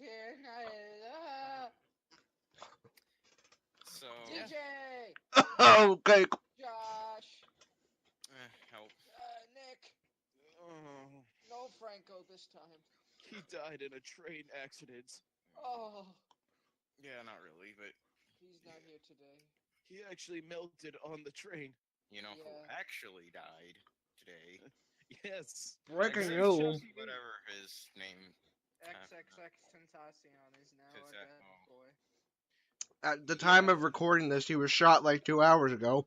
here. So DJ! Okay. Josh! help. Nick! Oh, No Franco this time. he died in a train accident. Oh, Yeah, not really, but he's not here today. He actually melted on the train. you know who Yeah. actually died today? Yes. Breaking Very news. shocking Whatever his name. XXX Tentacion is now a dead boy. At the time of recording this, he was shot like 2 hours ago.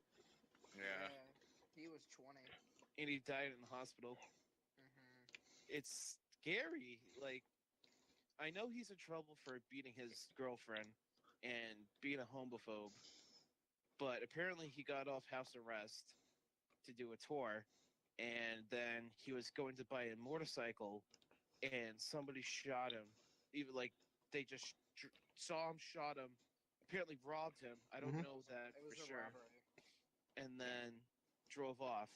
Yeah. He was 20. And he died in the hospital. Mm-hmm. It's scary. Like, I know he's in trouble for beating his girlfriend and being a homophobe, but apparently he got off house arrest to do a tour, and then he was going to buy a motorcycle, and somebody shot him. Even like they just saw him, shot him, apparently robbed him. I don't know that It for was a sure. robbery. And then drove off.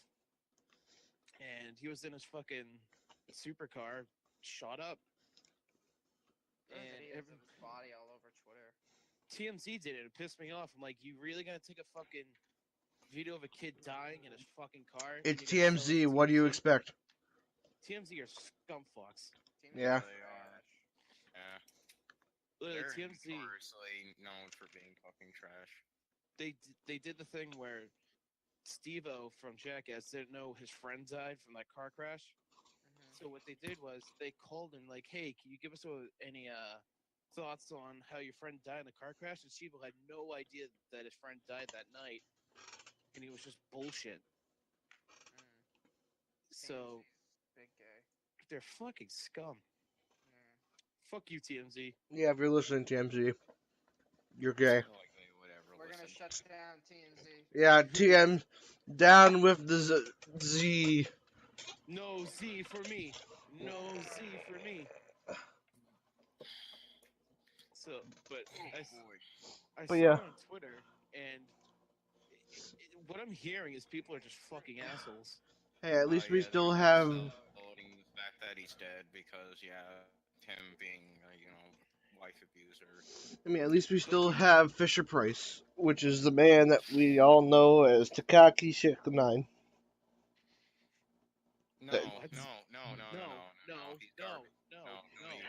And he was in his fucking supercar, shot up. There's And videos of his body all over Twitter. TMZ did it. It pissed me off. I'm like, you really gonna take a fucking video of a kid dying in his fucking car? It's and you're gonna sell it TMZ. to What do you TMZ? expect? TMZ are scum fucks. Yeah. They are. Yeah. Literally, They're TMZ. notoriously known for being fucking trash. They did the thing where Steve-O from Jackass didn't know his friend died from that car crash. Mm-hmm. So what they did was they called him like, "Hey, can you give us any thoughts on how your friend died in the car crash?" And Steve-O had no idea that his friend died that night, and he was just bullshit. So Big gay. they're fucking scum. Yeah. Fuck you, TMZ. Yeah, if you're listening, TMZ, you're gay. Like they would ever We're gonna listen. shut down TMZ. Yeah, TM, down with the Z. No Z for me. No Z for me. So, but I But saw yeah. it on Twitter, and what I'm hearing is people are just fucking assholes. Hey, at least we Yeah, still they're have. celebrating the fact that he's dead because, him being, wife abuser. I mean, at least we still have Fisher Price, which is the man that we all know as Takaki 69. No, That- no. He's garbage. No. Even.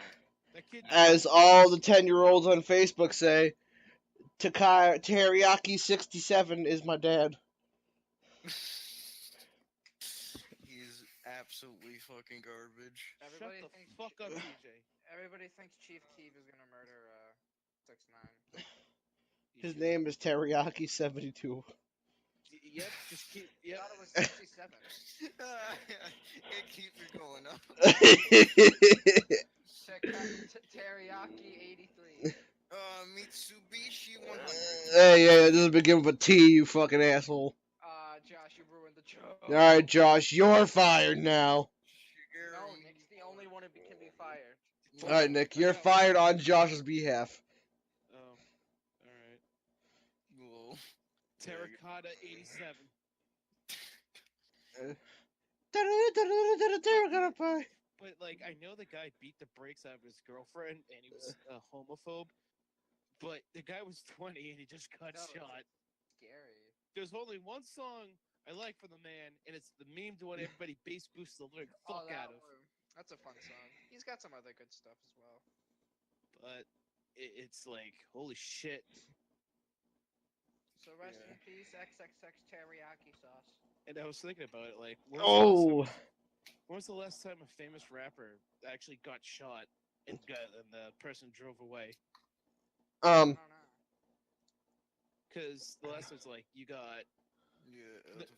That kid. As all the 10-year-olds on Facebook say, Teriyaki 67 is my dad. He's absolutely fucking garbage. Everybody Shut the thinks fuck up, DJ. Everybody thinks Chief Keef is gonna murder 6ix9ine. His name is Teriyaki 72. Yep, just keep. I Yep. thought it was 67. It keeps going up. Teriyaki 83. Mitsubishi 100. Hey, yeah, it doesn't begin with a T, you fucking asshole. Josh, you ruined the joke. Alright, Josh, you're fired now. No, Nick's the only one who can be fired. Alright, Nick, you're fired on Josh's behalf. Oh, all right. Whoa. Terracotta 87. But like, I know the guy beat the brakes out of his girlfriend, and he was a homophobe. But the guy was 20, and he just got shot. Scary. There's only one song I like from the man, and it's the meme to what everybody bass boosts the living fuck out of. That's a fun song. He's got some other good stuff as well. But it's like, holy shit. So rest in peace, XXX teriyaki sauce. And I was thinking about it, like, when was the last time a famous rapper actually got shot and the person drove away? I don't know. Because the last one's like, you got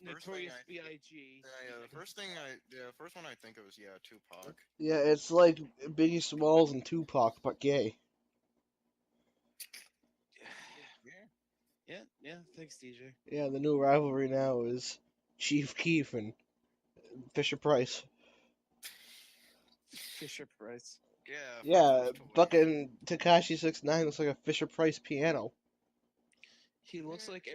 Notorious B.I.G. The first one I think of was Tupac. Yeah, it's like Biggie Smalls and Tupac, but gay. Yeah, thanks, DJ. Yeah, the new rivalry now is Chief Keef and Fisher Price. Fisher Price. Yeah, fucking Tekashi 69 looks like a Fisher Price piano. He looks like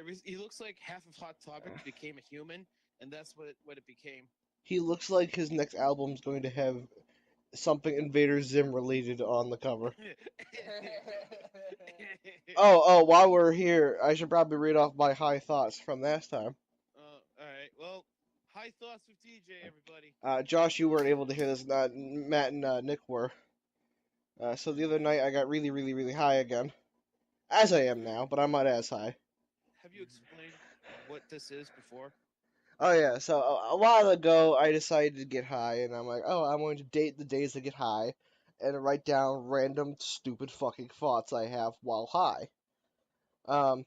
half of Hot Topic became a human, and that's what it became. He looks like his next album's going to have something Invader Zim related on the cover. Oh, Oh, while we're here, I should probably read off my high thoughts from last time. all right. Well, high thoughts with DJ, everybody. Josh, you weren't able to hear this. Matt and Nick were. So the other night I got really, really, really high again, as I am now, but I'm not as high. Have you explained what this is before? Oh yeah, so a while ago I decided to get high, and I'm like, oh, I'm going to date the days I get high, and write down random stupid fucking thoughts I have while high. Um,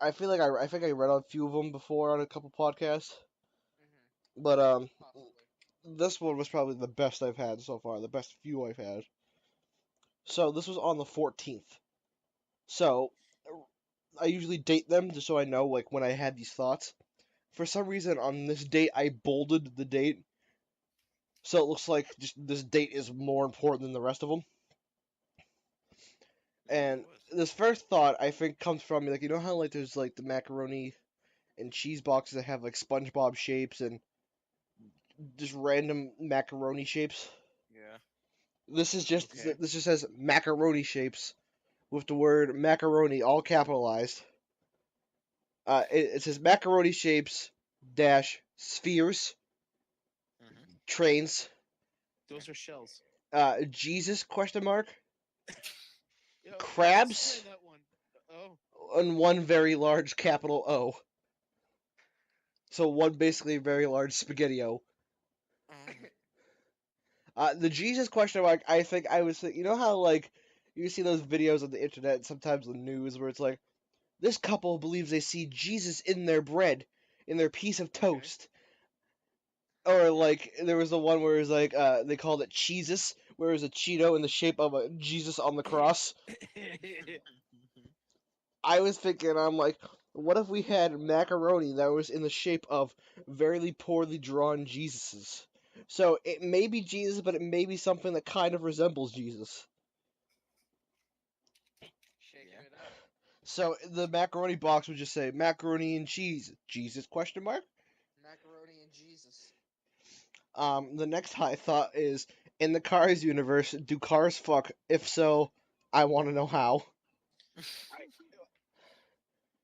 I feel like I think I read a few of them before on a couple podcasts, but Possibly. this one was probably the best I've had so far, the best few I've had. So this was on the 14th. So I usually date them just so I know like when I had these thoughts. For some reason on this date I bolded the date, so it looks like just this date is more important than the rest of them. And this first thought I think comes from like you know how like there's like the macaroni and cheese boxes that have like SpongeBob shapes and just random macaroni shapes. Yeah. This is just Okay. this just says macaroni shapes with the word macaroni all capitalized. It says macaroni shapes dash spheres Mhm. trains Those are shells. Jesus question mark Yeah, okay, crabs explain that one. Oh, and one very large capital O. So one basically very large spaghetti-o. The Jesus question mark, I think I was, you know how like you see those videos on the internet, and sometimes the news, where it's like this couple believes they see Jesus in their bread, in their piece of toast, or like there was the one where it was like they called it Cheesus, where it was a Cheeto in the shape of a Jesus on the cross. I was thinking, I'm like, what if we had macaroni that was in the shape of very poorly drawn Jesuses? So it may be Jesus, but it may be something that kind of resembles Jesus. Shaking Yeah. it up. So the macaroni box would just say macaroni and cheese, Jesus question mark. Macaroni and Jesus. The next high thought is in the Cars universe, do cars fuck? If so, I want to know how.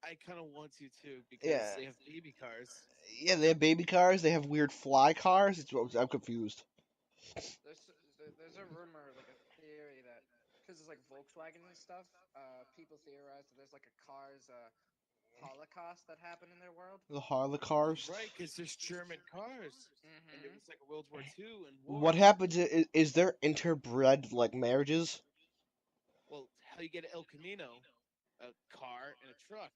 I kind of want to too because Yeah, they have baby cars. yeah, they have baby cars. They have weird fly cars. I'm confused. There's a rumor, like a theory that because it's like Volkswagen and stuff, people theorize that there's like a car's holocaust that happened in their world. The Harley cars. Right, because there's German cars, and it Mm-hmm. was like World War II and What war. happens is there interbred like marriages? Well, how you get an El Camino, a car and a truck.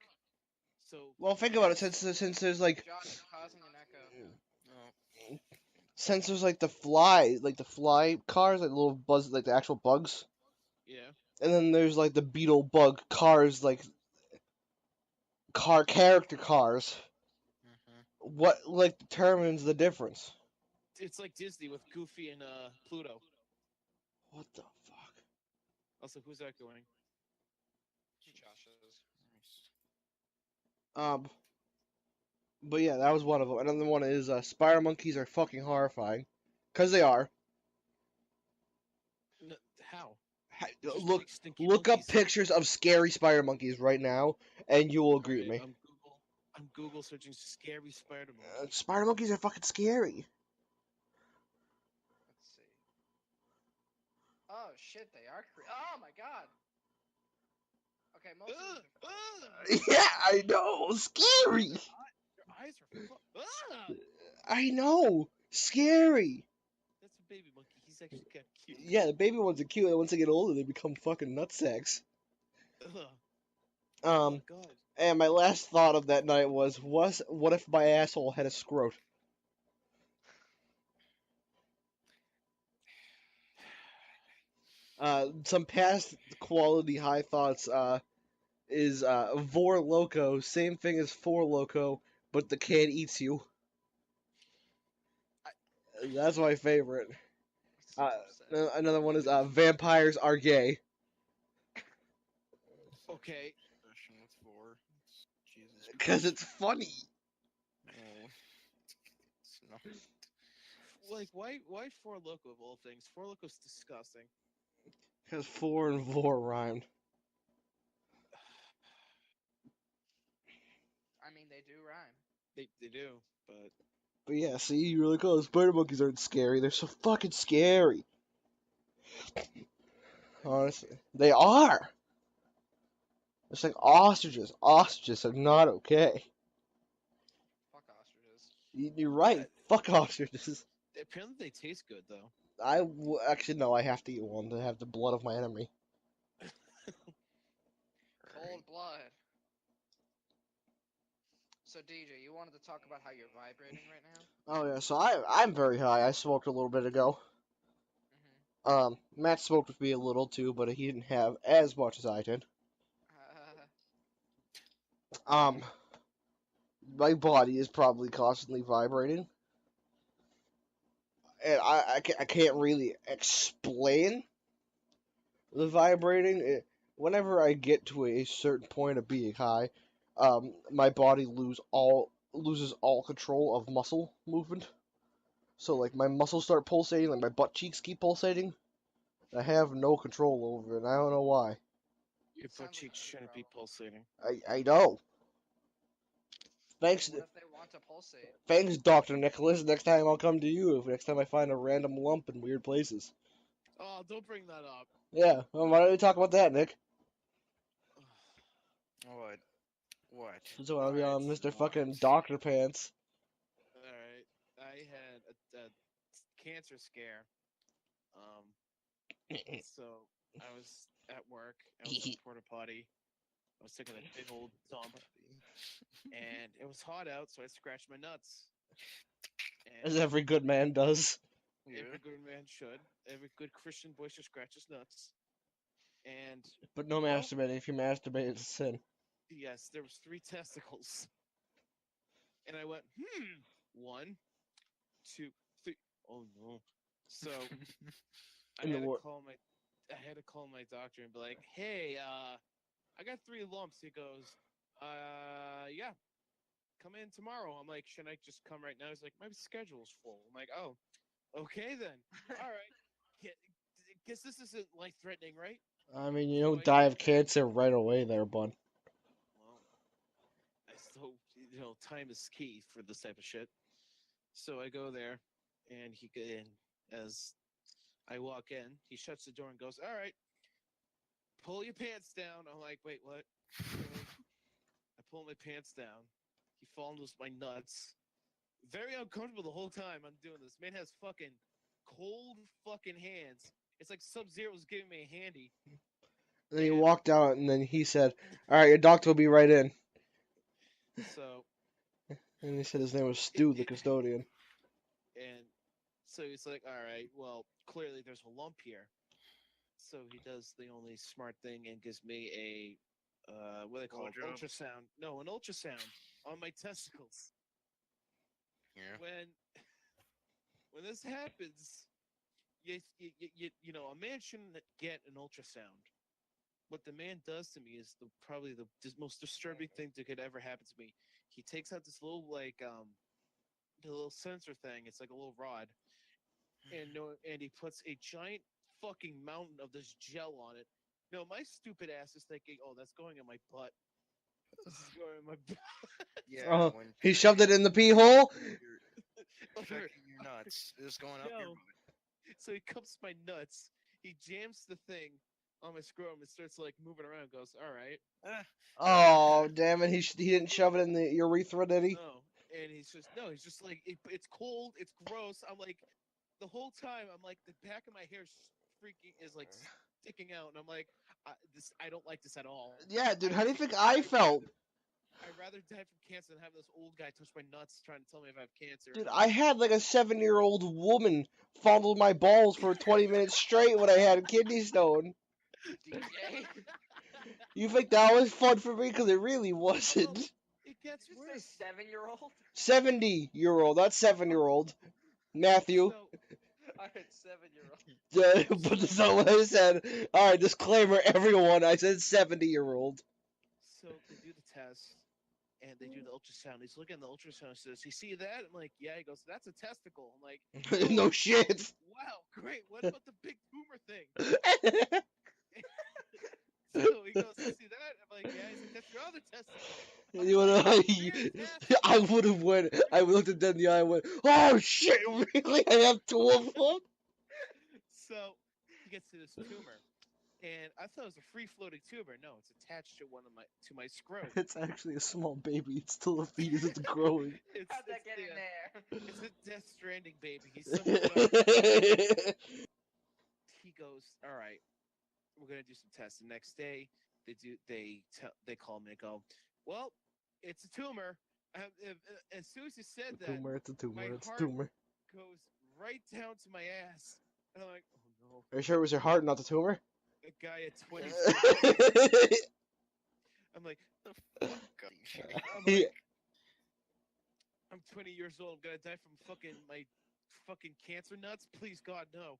So Well, think about it. Yes. Since there's like Josh, you're causing an echo. Oh. since there's like the fly cars, like little buzz, like the actual bugs, yeah, and then there's like the beetle bug cars, like car character cars. Mhm. What like determines the difference? it's like Disney with Goofy and Pluto. What the fuck? Also, who's that going? Josh's. Nice. Um, but yeah, that was one of them. Another one is spider monkeys are fucking horrifying, cause they are. How? Just Look big stinky look up monkeys. pictures of scary spider monkeys right now, and you will agree with Alright, me. I'm Google searching scary spider monkey. Spider monkeys are fucking scary. Let's see. Oh shit, they are. Oh my god. Okay, most of them have been close, though. Yeah, I know, scary. Your eyes are I know, scary. That's a baby monkey. He's actually kind of cute. Yeah, the baby ones are cute, and once they get older, they become fucking nutsacks. Ugh. Oh Um, god. and my last thought of that night was, what if my asshole had a scrot? Some past quality high thoughts, is, Vor Loco, same thing as Four Loco, but the can eats you. That's my favorite. So upset. Another one is, vampires are gay. Okay. Question with four. Because it's funny. No. It's not. Like, why Four Loko of all things? Four Loko's disgusting. Because 4 and 4 rhymed. I mean, they do rhyme. They do, but But yeah, see, you're like, oh, spider monkeys aren't scary. They're so fucking scary. Honestly, they are. It's like ostriches. Ostriches are not okay. Fuck ostriches. You're right. Fuck ostriches. apparently they taste good though. Actually no. I have to eat one to have the blood of my enemy. Cold blood. So DJ, you wanted to talk about how you're vibrating right now? Oh yeah. So I'm very high. I smoked a little bit ago. Matt smoked with me a little too, but he didn't have as much as I did. Um, my body is probably constantly vibrating, and I can't really explain the vibrating. Whenever I get to a certain point of being high, my body loses all control of muscle movement. So like my muscles start pulsating, like my butt cheeks keep pulsating. I have no control over it. And I don't know why. Your butt Sounds like cheeks a me shouldn't be problem. pulsating. I know. Thanks, What if they want to pulsate? thanks, Doctor Nicholas. Next time I'll come to you. Next time I find a random lump in weird places. Oh, don't bring that up. Yeah. Well, why don't we talk about that, Nick? What? What? So I'll be Alright, on Mr. What? Fucking Doctor Pants. Alright. I had a cancer scare. So I was at work. I was in the porta potty. I was taking a big old dump, and it was hot out, so I scratched my nuts. As And every good man does. every good man should. Every good Christian boy should scratch his nuts. And But no well, masturbating. If you masturbate, it's a sin. yes, there was 3 testicles. And I went, 1, 2, 3. Oh no. So I In the had to war. call my doctor and be like, "Hey, I got 3 lumps." He goes, yeah, come in tomorrow." I'm like, "Should I just come right now?" He's like, "My schedule's full." I'm like, "Oh, okay then. All right. Guess this isn't life-threatening, right?" I mean, you So don't I die go of there. cancer right away there, bud. Well, I still, time is key for this type of shit. So I go there, and as I walk in, he shuts the door and goes, "All right, pull your pants down." I'm like, "Wait, what?" I pull my pants down. He fondles my nuts. Very uncomfortable the whole time I'm doing this. Man has fucking cold fucking hands. It's like Sub-Zero's giving me a handy. And then he And walked out, and then he said, "All right, your doctor will be right in." so And he said his name was Stu, the custodian. and so he's like, "All right, well, clearly there's a lump here." So he does the only smart thing and gives me a what do they call it? Blowjob? Ultrasound. No, an ultrasound on my testicles. Yeah. When this happens, a man shouldn't get an ultrasound. What the man does to me is probably the most disturbing thing that could ever happen to me. He takes out this little the little sensor thing. It's like a little rod, and he puts a giant fucking mountain of this gel on it. No, my stupid ass is thinking, "Oh, that's going in my butt. This is going in my butt." Yeah. When He shoved it in the pee hole. you're checking your nuts, it's going up your No. So he cups my nuts. He jams the thing on my scrotum and starts like moving around. Goes, "All right." butt. Oh, damn it! He didn't shove it in the urethra, did he? No, and he's just like, it's cold, it's gross. I'm like, the whole time, I'm like, the back of my hair is like sticking out, and I'm like, I don't like this at all. Yeah, dude. How do you think I felt? I'd rather die from cancer than have this old guy touch my nuts trying to tell me if I have cancer. Dude, I had like a 7-year-old woman fondle my balls for 20 minutes straight when I had a kidney stone. DJ? You think that was fun for me? Because it really wasn't. Well, it gets Did you say worse. 7-year-old? 70-year-old, not 7-year-old. Matthew. So, I heard 7-year-old. But that's not what I said. Alright, disclaimer, everyone. I said 70-year-old. so they do the test, and they do the ultrasound. He's looking at the ultrasound and says, "You see that?" I'm like, "Yeah." He goes, "That's a testicle." I'm like, No "Oh, shit. wow, great. What about the big tumor thing?" So he goes, "You see that?" I'm like, "Yeah." He's like, "That's your other testicle." I'm You like, know, "Fantastic." I would have went. I looked at them in the eye and went, "Oh shit! Really? I have two of them." So he gets to this tumor, and I thought it was a free floating tumor. No, it's attached to my scrot. It's actually a small baby. It's still a fetus. It's growing. How'd that get in there? It's a Death Stranding baby. He's somewhere down. He goes, "All right, we're gonna do some tests." The next day, they call me and go, "Well, it's a tumor." As soon as he said that, Tumor. It's a tumor. my It's a heart tumor. goes right down to my ass, and I'm like, "Oh no!" Are you sure it was your heart, not the tumor? A guy at 24. I'm like, Fuck, I'm like, I'm 20 years old. I'm gonna die from my fucking cancer nuts. Please God, no.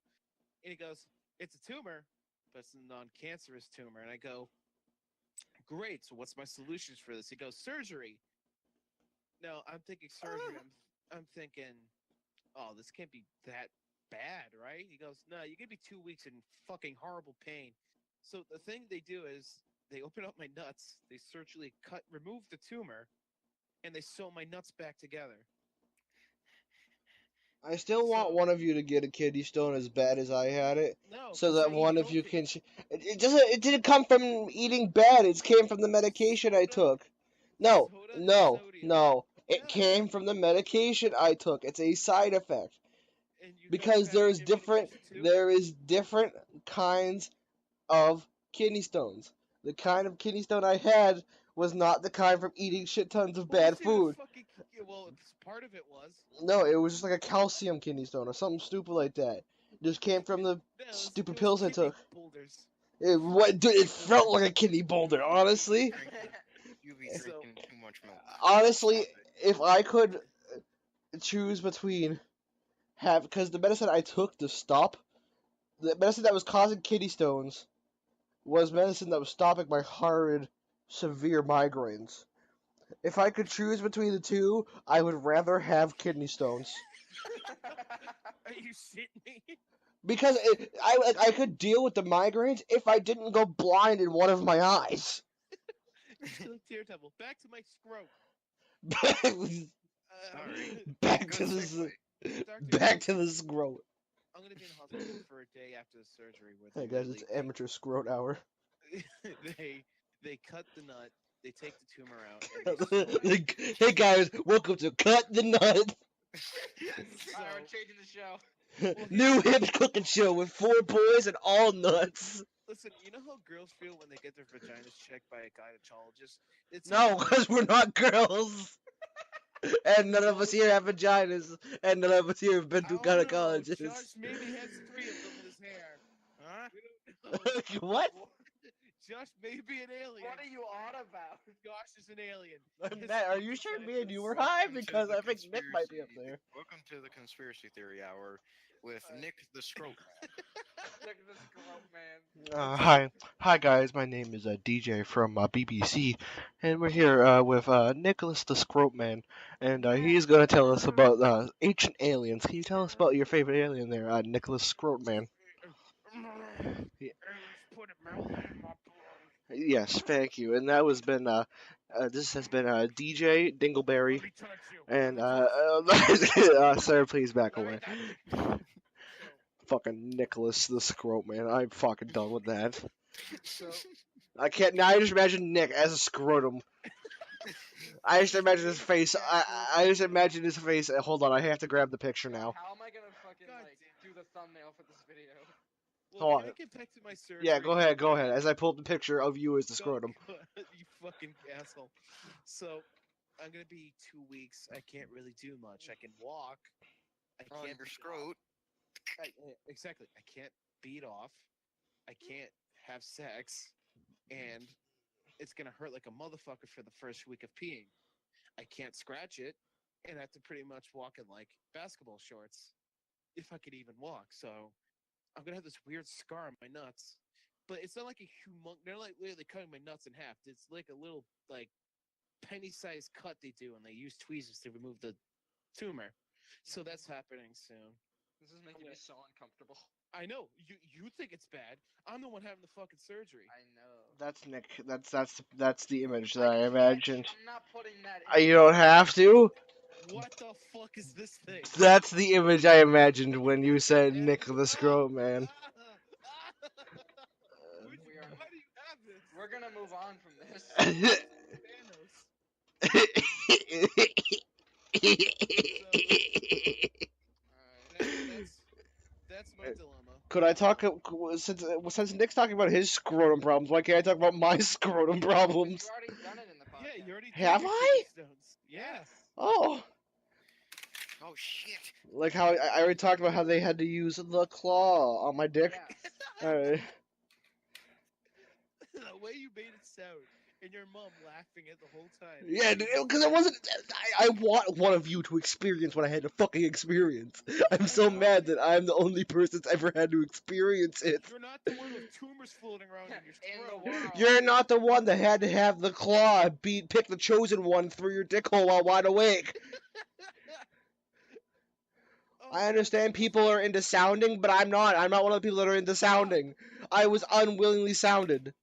And he goes, "It's a tumor, but it's a non-cancerous tumor." And I go, "Great. So what's my solutions for this?" He goes, "Surgery." No, I'm thinking surgery. I'm thinking, oh, this can't be that bad, right? He goes, "No, you're gonna be 2 weeks in fucking horrible pain." So the thing they do is they open up my nuts, they surgically remove the tumor, and they sew my nuts back together. I still want So one of you to get a kidney stone as bad as I had it, no, so 'cause I that eat one of you healthy. can. It doesn't. It didn't come from eating bad. It came from the medication I Soda, took. No, soda, and no, sodium. no. It Yeah, came from the medication I took. It's a side effect and you know because fat shaming gets you too. there is different kinds of kidney stones. The kind of kidney stone I had was not the kind from eating shit tons of Well, bad wasn't even food. a fucking. Yeah, well, part of it was. No, it was just like a calcium kidney stone or something stupid like that. It just came from the No, stupid it was pills I kidney took. boulders. It felt like a kidney boulder, honestly. You be So drinking too much milk. Honestly, Stop it. if I could choose between because the medicine I took to stop, the medicine that was causing kidney stones was medicine that was stopping my horrid, severe migraines. If I could choose between the two, I would rather have kidney stones. are you shitting me? Because I could deal with the migraines if I didn't go blind in one of my eyes. Like tear temple. Back to my scrote. Sorry. back Good to the segue. Doctor back goes, to the scrote. "I'm gonna be in the hospital for a day after the surgery where Hey they guys, it's literally amateur scrote hour. they cut the nut, they take the tumor out, and they sew it. Hey guys, welcome to Cut the Nut, So, Alright, we're changing the show. well, new here's the hip thing. cooking show with 4 boys and all nuts. Listen, you know how girls feel when they get their vaginas checked by a gynecologist? It's how No, boys because we're feel. not girls, and none of us Boys, here have vaginas, and none of us here have been I to don't know. gynecologists. Josh maybe has 3 of them in his hair. Huh? We don't know. What? Josh may be an alien. What are you on about? Josh is an alien. His Matt, are skin you sure inside me and you were is- high? Welcome to Because the I think Nick might be up conspiracy. there. Welcome to the conspiracy theory hour with Nick the Scrote. Look at this scrote, man. Hi guys. My name is DJ from BBC, and we're here with Nicholas the Scrope Man, and he's going to tell us about ancient aliens. Can you tell us about your favorite alien there, Nicholas Scrope Man? Yeah. Aliens put a melon in my blood. Yes, thank you. And this has been DJ Dingleberry, Let me touch you. and Let me touch sir, please back Let me away. touch you. So, Fucking Nicholas the Scrope Man. I'm fucking done with that. so I can't. Now I just imagine Nick as a scrotum. I just imagine his face. I just imagine his face. Hold on, I have to grab the picture God, now. how am I gonna fucking God like damn do the thumbnail for this video? well, Hold can on. I get back to my surgery? Yeah, go ahead. As I pull up the picture of you as the scrotum. You fucking asshole. So, I'm gonna be 2 weeks. I can't really do much. I can walk. I On can't your beat scrote. exactly. I can't beat off. I can't have sex, and it's gonna hurt like a motherfucker for the first week of peeing. I can't scratch it, and I have to pretty much walk in like basketball shorts if I could even walk. So I'm gonna have this weird scar on my nuts, but it's not like a humong. They're like literally cutting my nuts in half. It's like a little like penny-sized cut they do, and they use tweezers to remove the tumor. So that's happening soon. This is making me so uncomfortable. I know you think it's bad. I'm the one having the fucking surgery. I know. That's Nick. That's the image that I can't- imagined. I'm not putting that You don't have to. What the fuck is this thing? That's the image I imagined when you said Nick the Scroat Man. Why do you have this? We're gonna move on from this. That's my dilemma. Could I talk since Nick's talking about his scrotum problems? Why can't I talk about my scrotum problems? You've already done it in the podcast. Yeah, you already Have did your I? kidney stones. Yeah. Oh, Oh shit! like how I already talked about how they had to use the claw on my dick. Yes. All right. The way you made it sound, and your mom laughing it the whole time. Yeah, because it wasn't. I want one of you to experience what I had to fucking experience. I'm so mad that I'm the only person that's ever had to experience it. You're not the one with tumors floating around in your throat. In the world. You're not the one that had to have the claw pick the chosen one through your dick hole while wide awake. I understand people are into sounding, but I'm not. I'm not one of the people that are into sounding. I was unwillingly sounded.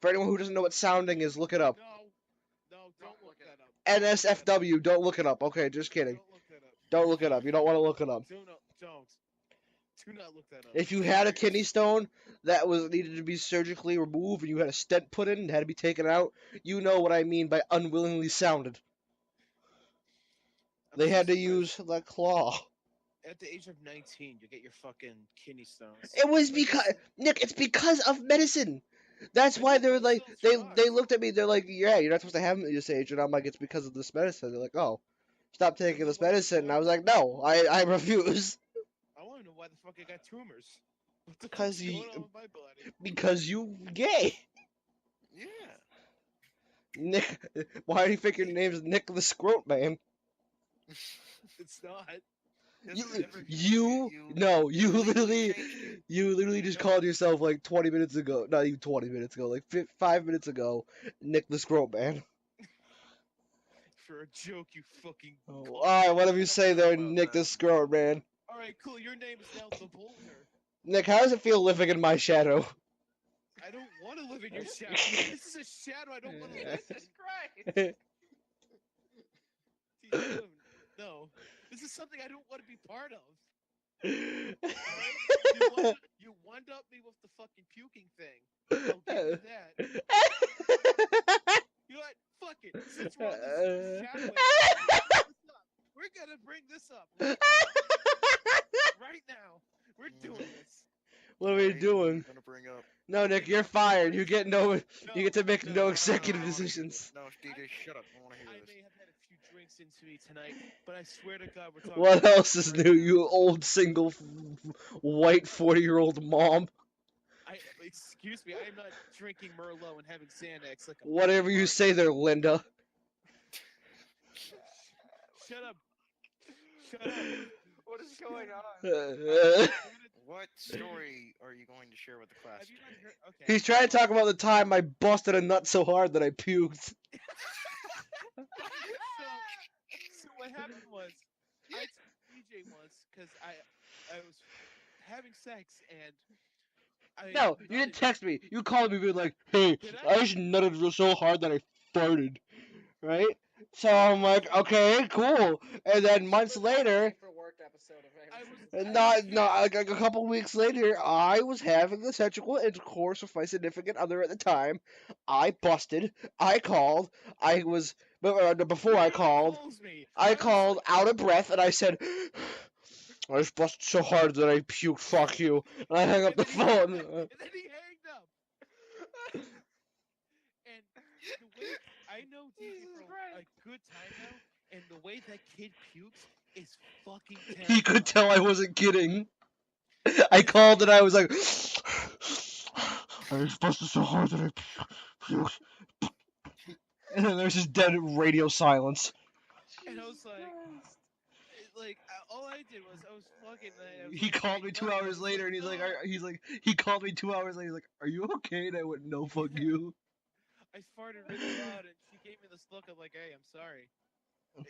For anyone who doesn't know what sounding is, look it up. No, don't look that up. NSFW, don't look it up. Okay, just kidding. Don't look that up. Don't look it up. You don't want to look it up. Don't. Do not look that up. If you had a kidney stone that was needed to be surgically removed and you had a stent put in and had to be taken out, you know what I mean by unwillingly sounded. They had to use the claw. At the age of 19, you get your fucking kidney stones. It was because Nick. It's because of medicine. That's why they're like they looked at me. They're like, yeah, you're not supposed to have them at this age. And I'm like, it's because of this medicine. They're like, oh, stop taking this medicine. And I was like, no, I refuse. I want to know why the fuck I got tumors. What the Because fuck's going on with my body? Because you gay. Yeah. Nick, why do you think your name's Nick the Scroat Man? It's not. You literally just called yourself like 20 minutes ago. Not even 20 minutes ago, like 5 minutes ago, Nick the Scroat Man. For a joke, you fucking. Oh, alright, whatever you say there, Nick the Scroat Man. Alright, cool. Your name is now the Boulder. Nick, how does it feel living in my shadow? I don't want to live in your shadow. This is a shadow I don't want to live in. Jesus Christ. No. This is something I don't want to be part of. Right? You wound up me with the fucking puking thing. I'll give you that. You know what? Fuck it. Since we're on this shadow, we're gonna bring this up. Right now. We're doing this. What are we doing? Gonna bring up. No, Nick, you're fired. You get you get to make no executive decisions. No, DJ, shut up. I want to hear I this. may have had a few drinks into me tonight, but I swear to God, we're talking. What about else is right new, now. you old single white 40-year-old mom? Excuse me, I am not drinking Merlot and having Xanax like a Whatever you say there, Linda. Shut up. Shut up. What is going on? What story are you going to share with the class Have you not today? heard? Okay. He's trying to talk about the time I busted a nut so hard that I puked. So what happened was, I told DJ once because I was having sex and No, you didn't text me. You called me being like, hey, Did I just nutted so hard that I farted. Right? So I'm like, okay, cool. And then months later, For work episode of like a couple weeks later, I was having the sexual intercourse with my significant other at the time. I busted. I called. Before I called, I called out of breath and I said, I just busted so hard that I puked. Fuck you. And I hung up the phone. And then he hanged up. And the way I know DJ for a good time now, and the way that kid pukes is fucking terrible. He could tell I wasn't kidding. I called and I was like, I just busted so hard that I puked. And then there's just dead radio silence. And I was like, all I did was I was fucking. He called me 2 hours later and he called me 2 hours later. He's like, are you okay? And I went, no, fuck you. I farted really loud, and she gave me this look. I'm like, hey, I'm sorry. It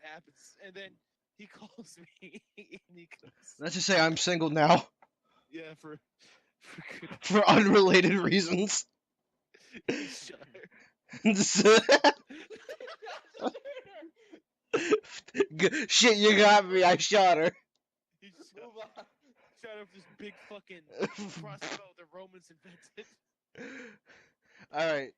happens. And then he calls me, and he goes, Let's just say I'm single now yeah, for good. for unrelated reasons. Shut her. Shit, you got me. I shot her. He shot off this big fucking crossbow the Romans invented. All right.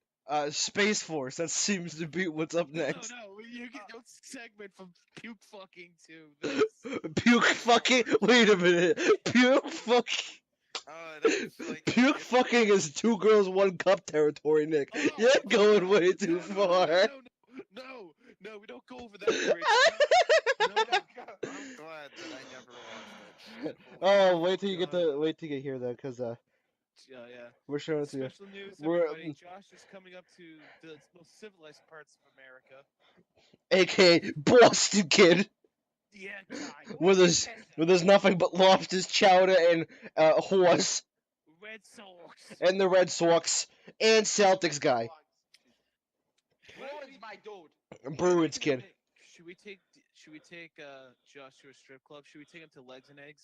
Space Force. That seems to be what's up next. No, you get no segment from puke fucking to this. Puke fucking. Wait a minute. Puke fucking. That's like Puke fucking is 2 girls 1 cup territory, Nick. Oh, You're going way no, too no, far. No, we don't go over that bridge. No, I'm glad that I never watched that shit. Oh, wait till you hear that, cause yeah. we're showing it to you. Special news, We're- everybody. Josh is coming up to the most civilized parts of America. AKA Boston Kid, Yeah, guy. where there's nothing but lobsters, chowder, and horse, Red Sox. and the Red Sox, and Celtics guy, Bruins, my dude. Bruins kid. Should we take Josh to a strip club? Should we take him to Legs and Eggs?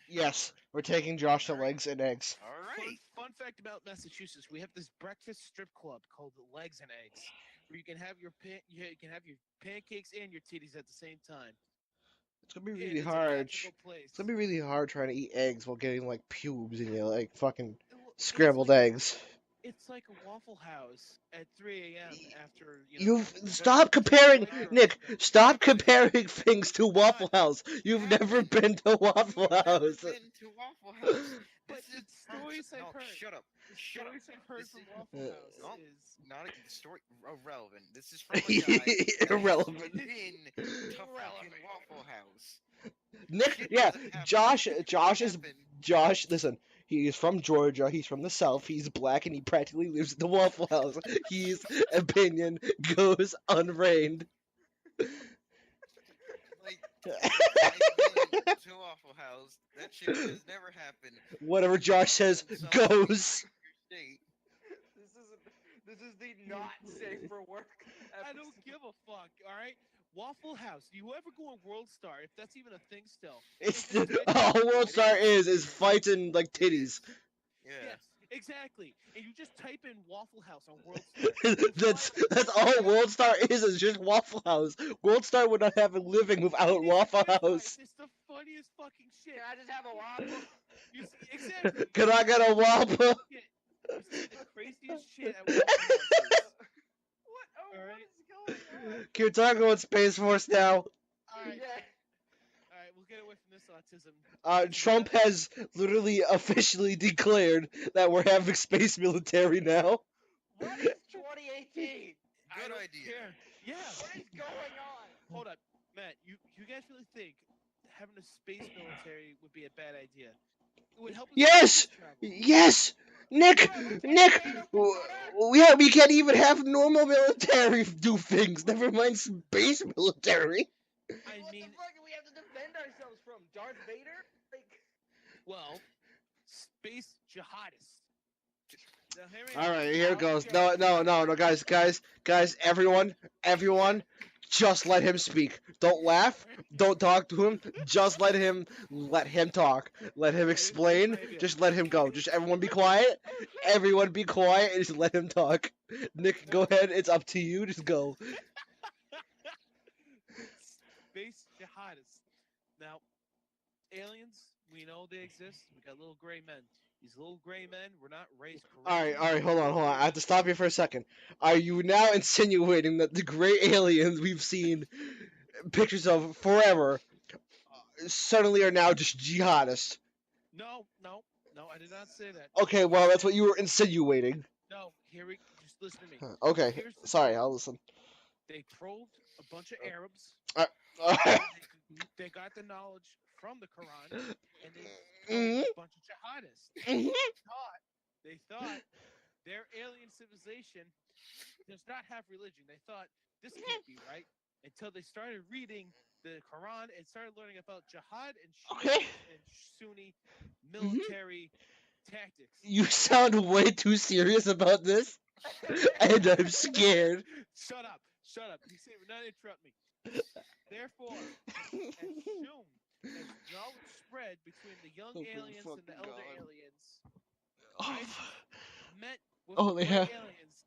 Yes, we're taking Josh to Legs and Eggs. Alright. Fun fact about Massachusetts: we have this breakfast strip club called the Legs and Eggs, where you can have your pancakes and your titties at the same time. It's gonna be And really it's a hard. magical place. It's gonna be really hard trying to eat eggs while getting like pubes in your like fucking It's scrambled like- eggs. It's like a Waffle House at 3 a.m. after You've the stop vegetable comparing, flavor Nick. of- Stop comparing things to Waffle House. You've never been to Waffle Never House. been to Waffle House. But This is the stories I've no, heard. shut up. The Shut up. stories I've heard This from is- Waffle Uh, House no. is Not a story irrelevant. This is from a guy that has Irrelevant. been to fucking Waffle House. Nick, Shit yeah, doesn't happen. Josh Shit is doesn't happen. Josh. Listen, he is from Georgia. He's from the South. He's black, and he practically lives at the Waffle House. His opinion goes unreigned. Like, I've been to Waffle House. That shit has never happened. Whatever Josh says Some goes. state. This is the not safe for work. I don't give a fuck. All right, Waffle House. You ever go on World Star? If that's even a thing still. It's If it's all veggie- World Star is fights and like titties. Yeah. Yes, exactly. And you just type in Waffle House on World Star. that's all World Star is just Waffle House. World Star would not have a living without It is Waffle funny, House. It's the funniest fucking shit. Can I just have a waffle? You see, exactly. Can I get a Whopper? You see the craziest shit at Waffle Houses. What? Oh, All what right. is going on? Can we talk about Space Force now? All right, Yeah. all right, we'll get away from this autism. Trump has literally officially declared that we're having space military now. What is 2018? I Good don't idea. care. Yeah. What is going on? Hold up, Matt. You guys really think having a space military would be a bad idea? It would help us with Yes! space travel. Yes! Nick! Yeah, we can't even have normal military do things. Never mind space military. I What mean, the fuck do we have to defend ourselves from? Darth Vader? Like, well, space jihadists. Now, hear me All out. right, here it I'll goes. go. No, guys, everyone, just let him speak. Don't laugh. Don't talk to him. Just let him talk. Let him explain. Just let him go. Just everyone be quiet. Everyone be quiet and just let him talk. Nick, go ahead. It's up to you. Just go. Space jihadists. Now, aliens, we know they exist. We got little gray men. These little gray men were not raised correctly. All right, hold on. I have to stop you for a second. Are you now insinuating that the gray aliens we've seen pictures of forever suddenly are now just jihadists? No, I did not say that. Okay, well, that's what you were insinuating. No, just listen to me. Okay, Here's the sorry, thing. I'll listen. They probed a bunch of Arabs. Alright. They got the knowledge from the Quran, and they Mhm. probed a bunch of jihadists. Mhm. They thought their alien civilization does not have religion. They thought this can't be right until they started reading the Quran and started learning about jihad and Shia Okay. and Sunni military tactics. You sound way too serious about this. And I'm scared. Shut up. You see, not interrupt me. Therefore, as knowledge spread between the young Oh my aliens and the fucking elder God. aliens, Oh, ISIS met with Oh, the they gray have- aliens.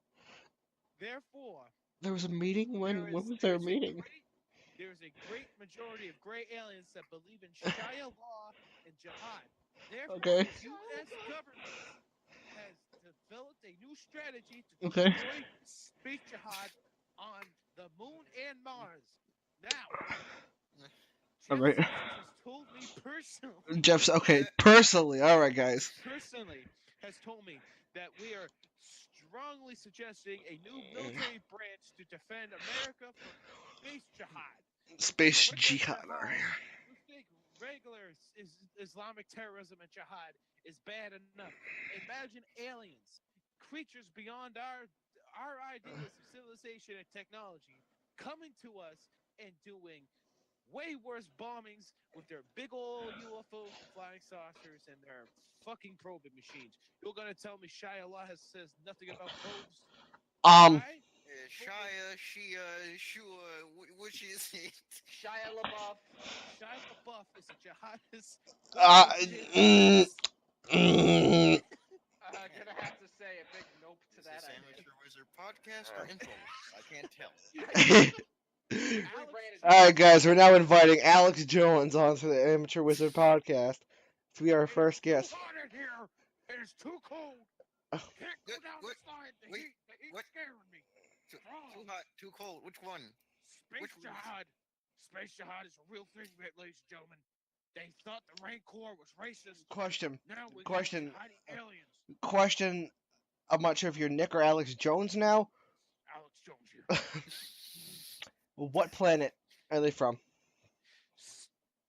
Therefore, there was a meeting? When was there a meeting? There is a great majority of gray aliens that believe in Sharia law and jihad. Therefore, Okay. the U.S. government has developed a new strategy to Okay. destroy space jihad on the moon and Mars. Now, Jeff Alright. Sessions has told me personally. Jeff's okay. Personally, all right, guys. Personally, has told me that we are strongly suggesting a new military branch to defend America from space jihad. Space What about jihad. All right. You think regular Islamic terrorism and jihad is bad enough? Imagine aliens, creatures beyond our ideas of civilization and technology, coming to us and doing way worse bombings with their big old UFOs and flying saucers and their fucking probing machines. You're gonna tell me Shia Allah says nothing about probes? Right? Shia, Shia, Shua, which is it? Shia LaBeouf. Shia LaBeouf is a jihadist. Gonna have to say a big nope to Is that. this Amateur Wizard podcast or info? I can't tell. All right, guys. We're now inviting Alex Jones onto the Amateur Wizard podcast to be our first guest. It's too hot in here. It is too cold. Oh. Can't go down What? the slide. The Wait, heat's what? scaring me. Too hot, too cold. Which one? Space Which one? jihad. Space jihad is a real thing, ladies and gentlemen. They thought the Marine Corps was racist. Question. Now we Question. got jihadi aliens. Question. I'm not sure if you're Nick or Alex Jones now. Alex Jones here. What planet are they from?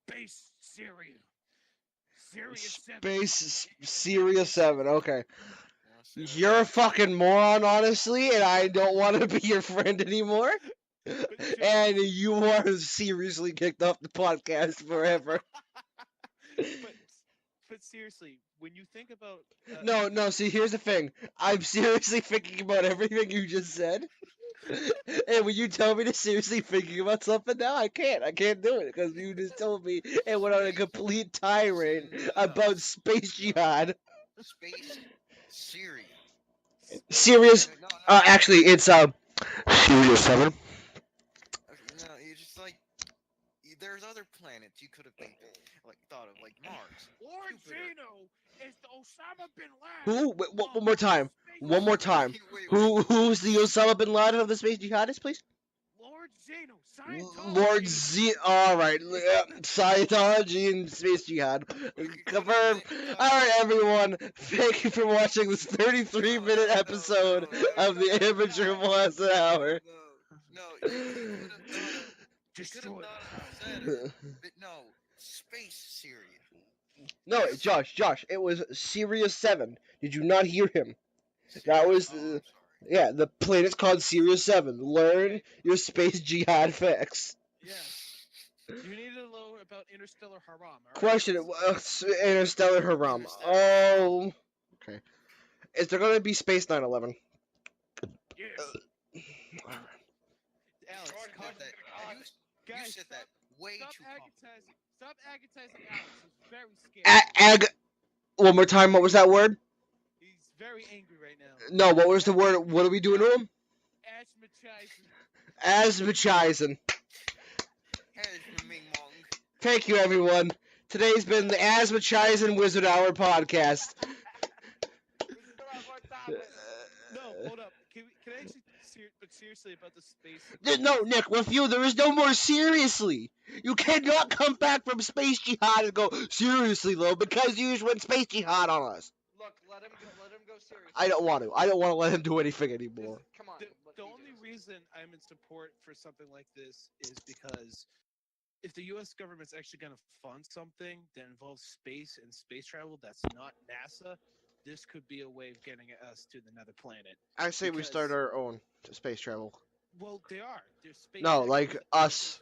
Space Syria. Syria 7. Space Syria 7. Okay. Yeah, so- You're a fucking moron, honestly, and I don't want to be your friend anymore. And you are seriously kicked off the podcast forever. But seriously, when you think about No, see, here's the thing. I'm seriously thinking about everything you just said. And when you tell me to seriously thinking about something now, I can't do it because you just told me and went on a complete tirade about space jihad. Space Syria. Serious? No, Actually, it's Syria 7. No, you just like there's other planets you could have thought of, like Mars. Lord Jupiter. Zeno is the Osama bin Laden. Who? Wait, one more time. One more time. Wait, Who's the Osama bin Laden of the space jihadists, please? Lord Zeno, Scientology. Lord Z. Alright, Scientology and space jihad. Confirmed. Alright, everyone. Thank you for watching this 33-minute episode of the Amateur Once an Hour. No, you could have thought of. Destroy. But no, Space Syria. No, Josh, it was Sirius 7. Did you not hear him? That was Oh, I'm sorry. yeah, the planet's called Sirius 7. Learn your space jihad facts. Yeah. You need to know about interstellar haram. All right? Question: Interstellar Haram. Oh, okay. Is there gonna be Space 9/11? Yes. Alex, Jordan calm did that. down. You Guys, said that way stop too confident. agitizing. Stop agitizing Alex. He's very scared. One more time. What was that word? He's very angry right now. No. What was the word? What are we doing to him? Asthmatizing. Asmachizing. Thank you, everyone. Today's been the Asmachizing Wizard Hour podcast. No, hold up. Can I actually but seriously about the space? No, Nick, with you, there is no more seriously. You cannot come back from space jihad and go, seriously, though, because you just went space jihad on us. Look, let him go seriously. I don't want to. I don't want to let him do anything anymore. Come on. The only reason I'm in support for something like this is because if the U.S. government's actually going to fund something that involves space and space travel that's not NASA, this could be a way of getting us to another planet. I say we start our own space travel. Well, they are. There's space. No, like companies. us.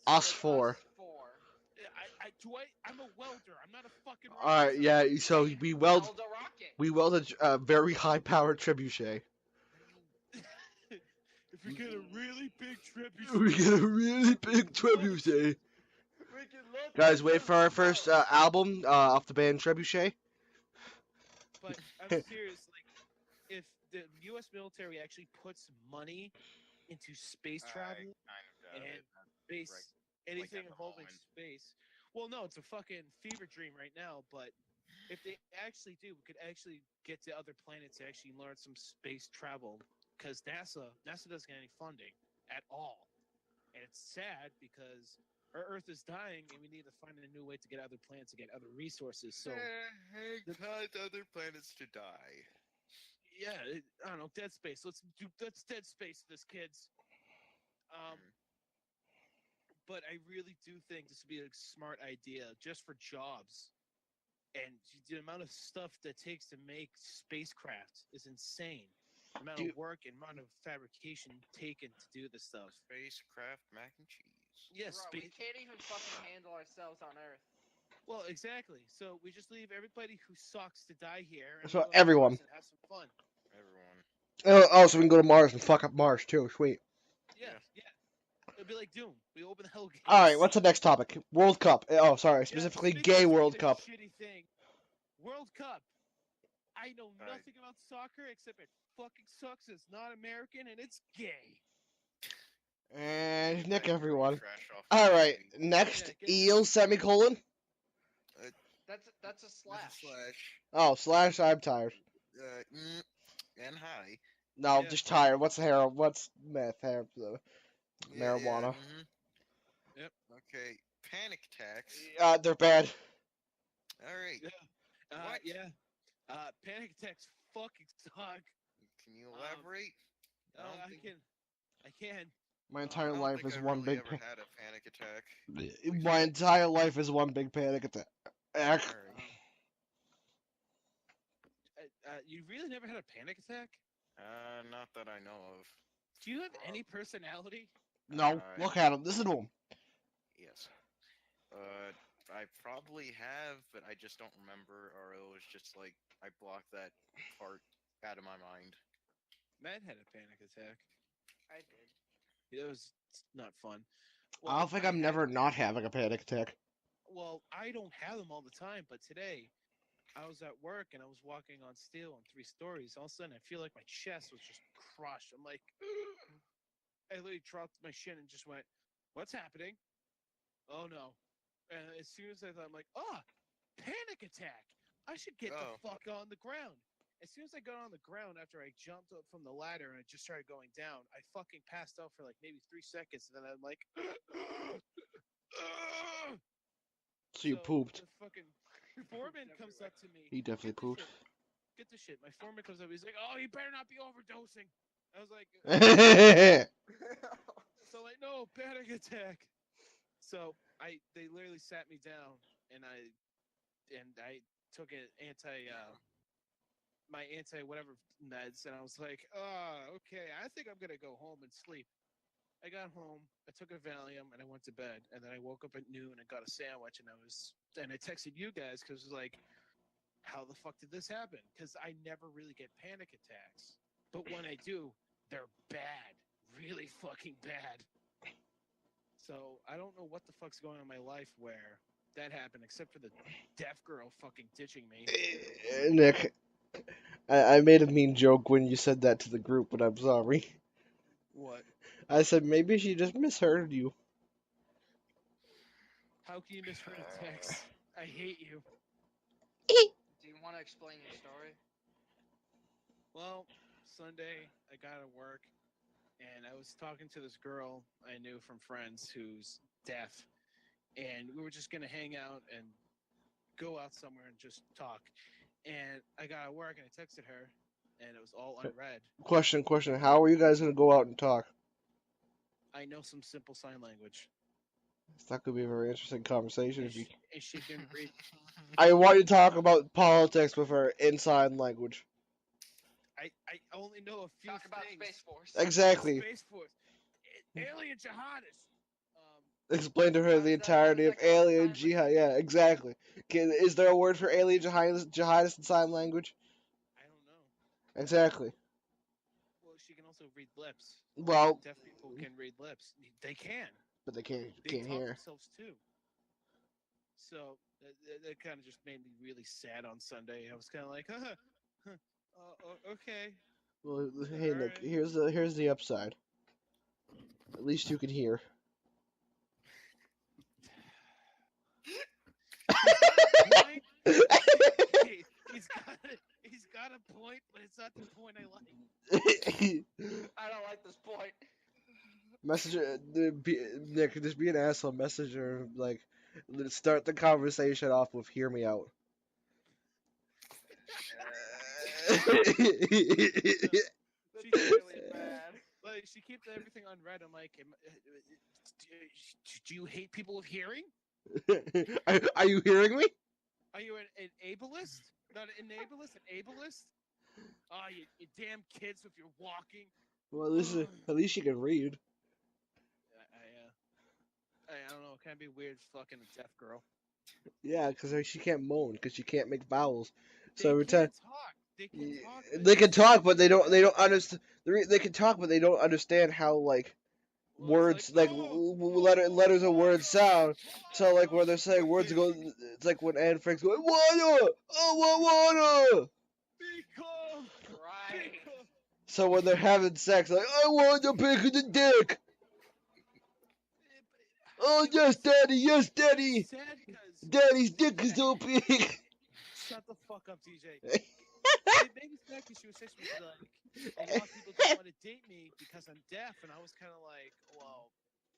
Us Like four. us four. I'm a welder. I'm not a fucking. Alright, rocket yeah, scientist. so we weld Build a rocket. a very high powered trebuchet. We get a really big trebuchet. We get a really big trebuchet. We can look Guys, into wait for our the first house. album off the band Trebuchet. But I'm serious. Like, if the U.S. military actually puts money into space travel and space, anything at the involving moment. space, well, no, it's a fucking fever dream right now. But if they actually do, we could actually get to other planets to actually learn some space travel. Because NASA doesn't get any funding at all, and it's sad because our Earth is dying, and we need to find a new way to get other planets to get other resources. So cause other planets to die. yeah, I don't know, Dead Space. Let's Dead Space this, kids. But I really do think this would be a smart idea just for jobs. And the amount of stuff that takes to make spacecraft is insane. The amount of work and amount of fabrication taken to do this stuff. Spacecraft mac and cheese. Yes, Bro, we can't even fucking handle ourselves on Earth. well, exactly. So we just leave everybody who sucks to die here, and So we go to everyone. Mars and have some fun. Everyone. Oh, so we can go to Mars and fuck up Mars too. Sweet. Yeah. It'd be like Doom. We open the hell gates. All right, what's the next topic? World Cup. Oh, sorry, specifically speaking gay of World a Cup. Shitty thing. World Cup. I know nothing about soccer except it fucking sucks. It's not American and it's gay. And Get Nick, that everyone. trash off All the right, TV. next Yeah, eel semicolon. That's a slash. Oh, slash. I'm tired. And high. No, Yeah. just tired. What's heroin? What's meth? Marijuana. Yep. Okay. Panic attacks. They're bad. All right. What? Yeah. Panic attacks fucking suck. Can you elaborate? I can. My I entire don't life think is I one really big. ever had a panic attack. My entire life is one big panic attack. All right. You really never had a panic attack? Not that I know of. Do you have any personality? No, look at him. Listen to him. Yes. I probably have, but I just don't remember, or it was just like I blocked that part out of my mind. Matt had a panic attack. I did. It was not fun. I don't think I'm never not having a panic attack. Well, I don't have them all the time, but today I was at work and I was walking on steel on 3 stories. All of a sudden, I feel like my chest was just crushed. I'm like, I literally dropped my shin and just went, "What's happening?" Oh no! And as soon as I thought, I'm like, panic attack! I should get the fuck on the ground. As soon as I got on the ground after I jumped up from the ladder and I just started going down, I fucking passed out for like maybe 3 seconds, and then I'm like, So you pooped. The fucking foreman comes up to me. He definitely pooped. Get the shit. My foreman comes up. He's like, "Oh, you better not be overdosing." I was like, so like, no, panic attack. So they literally sat me down, and I took an my anti whatever meds, and I was like, okay, I think I'm gonna go home and sleep. I got home, I took a Valium, and I went to bed. And then I woke up at noon and got a sandwich, and I texted you guys because it was like, how the fuck did this happen? Because I never really get panic attacks, but when I do, they're bad, really fucking bad. So I don't know what the fuck's going on in my life where that happened, except for the deaf girl fucking ditching me. Nick, I made a mean joke when you said that to the group, but I'm sorry. What? I said maybe she just misheard you. How can you misheard a text? I hate you. Do you want to explain your story? Well, Sunday I got to work, and I was talking to this girl I knew from friends who's deaf, and we were just gonna hang out and go out somewhere and just talk. And I got to work, and I texted her, and it was all unread. Question. How are you guys gonna go out and talk? I know some simple sign language. That could be a very interesting conversation if you. And she can read. I want you to talk about politics with her in sign language. I only know a few Talk about things. Space Force. Exactly. Space Force. Alien jihadists. Explain to her the entirety of alien jihad. Yeah, exactly. Is there a word for alien jihadist in sign language? I don't know. Exactly. Well, she can also read lips. Well, Deaf people can read lips. They can. but they can't They talk hear. themselves too. So that kind of just made me really sad on Sunday. I was kind of like, okay. Well, hey Nick, Alright. here's the upside. At least you can hear. Point. He's got a point, but it's not the point I like. I don't like this point. Messenger, Nick, just be an asshole. Messenger, like, start the conversation off with "Hear me out." That's really bad. Like she keeps everything on red. I'm like, do you hate people with hearing? Are you hearing me? Are you an ableist? Not an ableist, an ableist? Oh, you damn kids if you're walking. Well, at least you can read. I don't know. It can be weird fucking a deaf girl. Yeah, because she can't moan because she can't make vowels. They So every time can't talk. They can talk. But they can talk, but they don't understand. They can talk, but they don't understand how like words like letters of words sound. So like when they're saying words go, it's like when Anne Frank's going water, oh water. Be calm. Right. So when they're having sex, like I want to pick the dick. Oh yes, daddy, yes, daddy. Sad because Daddy's dick is so big. shut the fuck up, DJ. It made me sad because she was saying she was like, a lot of people don't want to date me because I'm deaf, and I was kind of like, well,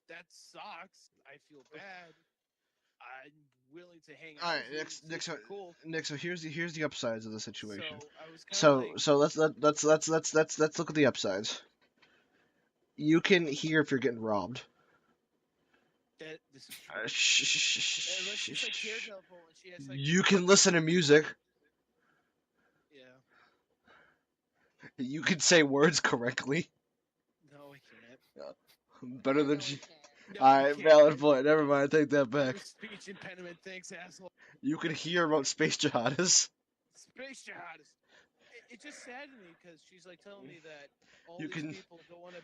that sucks. I feel bad. I'm willing to hang out. All right, with you. Nick, so Cool. Nick, so here's the upsides of the situation. So I was kind So of like, so let's look at the upsides. You can hear if you're getting robbed. that this is true. Unless she's like Daredevil and she has like. You can listen to music. Yeah. You can say words correctly. No, I can't. Better than No, she. we can't. No, Alright, I valid can't. point. Never mind. Take that I have back. a speech impediment. Thanks, asshole. You can hear about space jihadists. Space jihadist. It just saddened me because she's like telling me that all You these can- people don't want to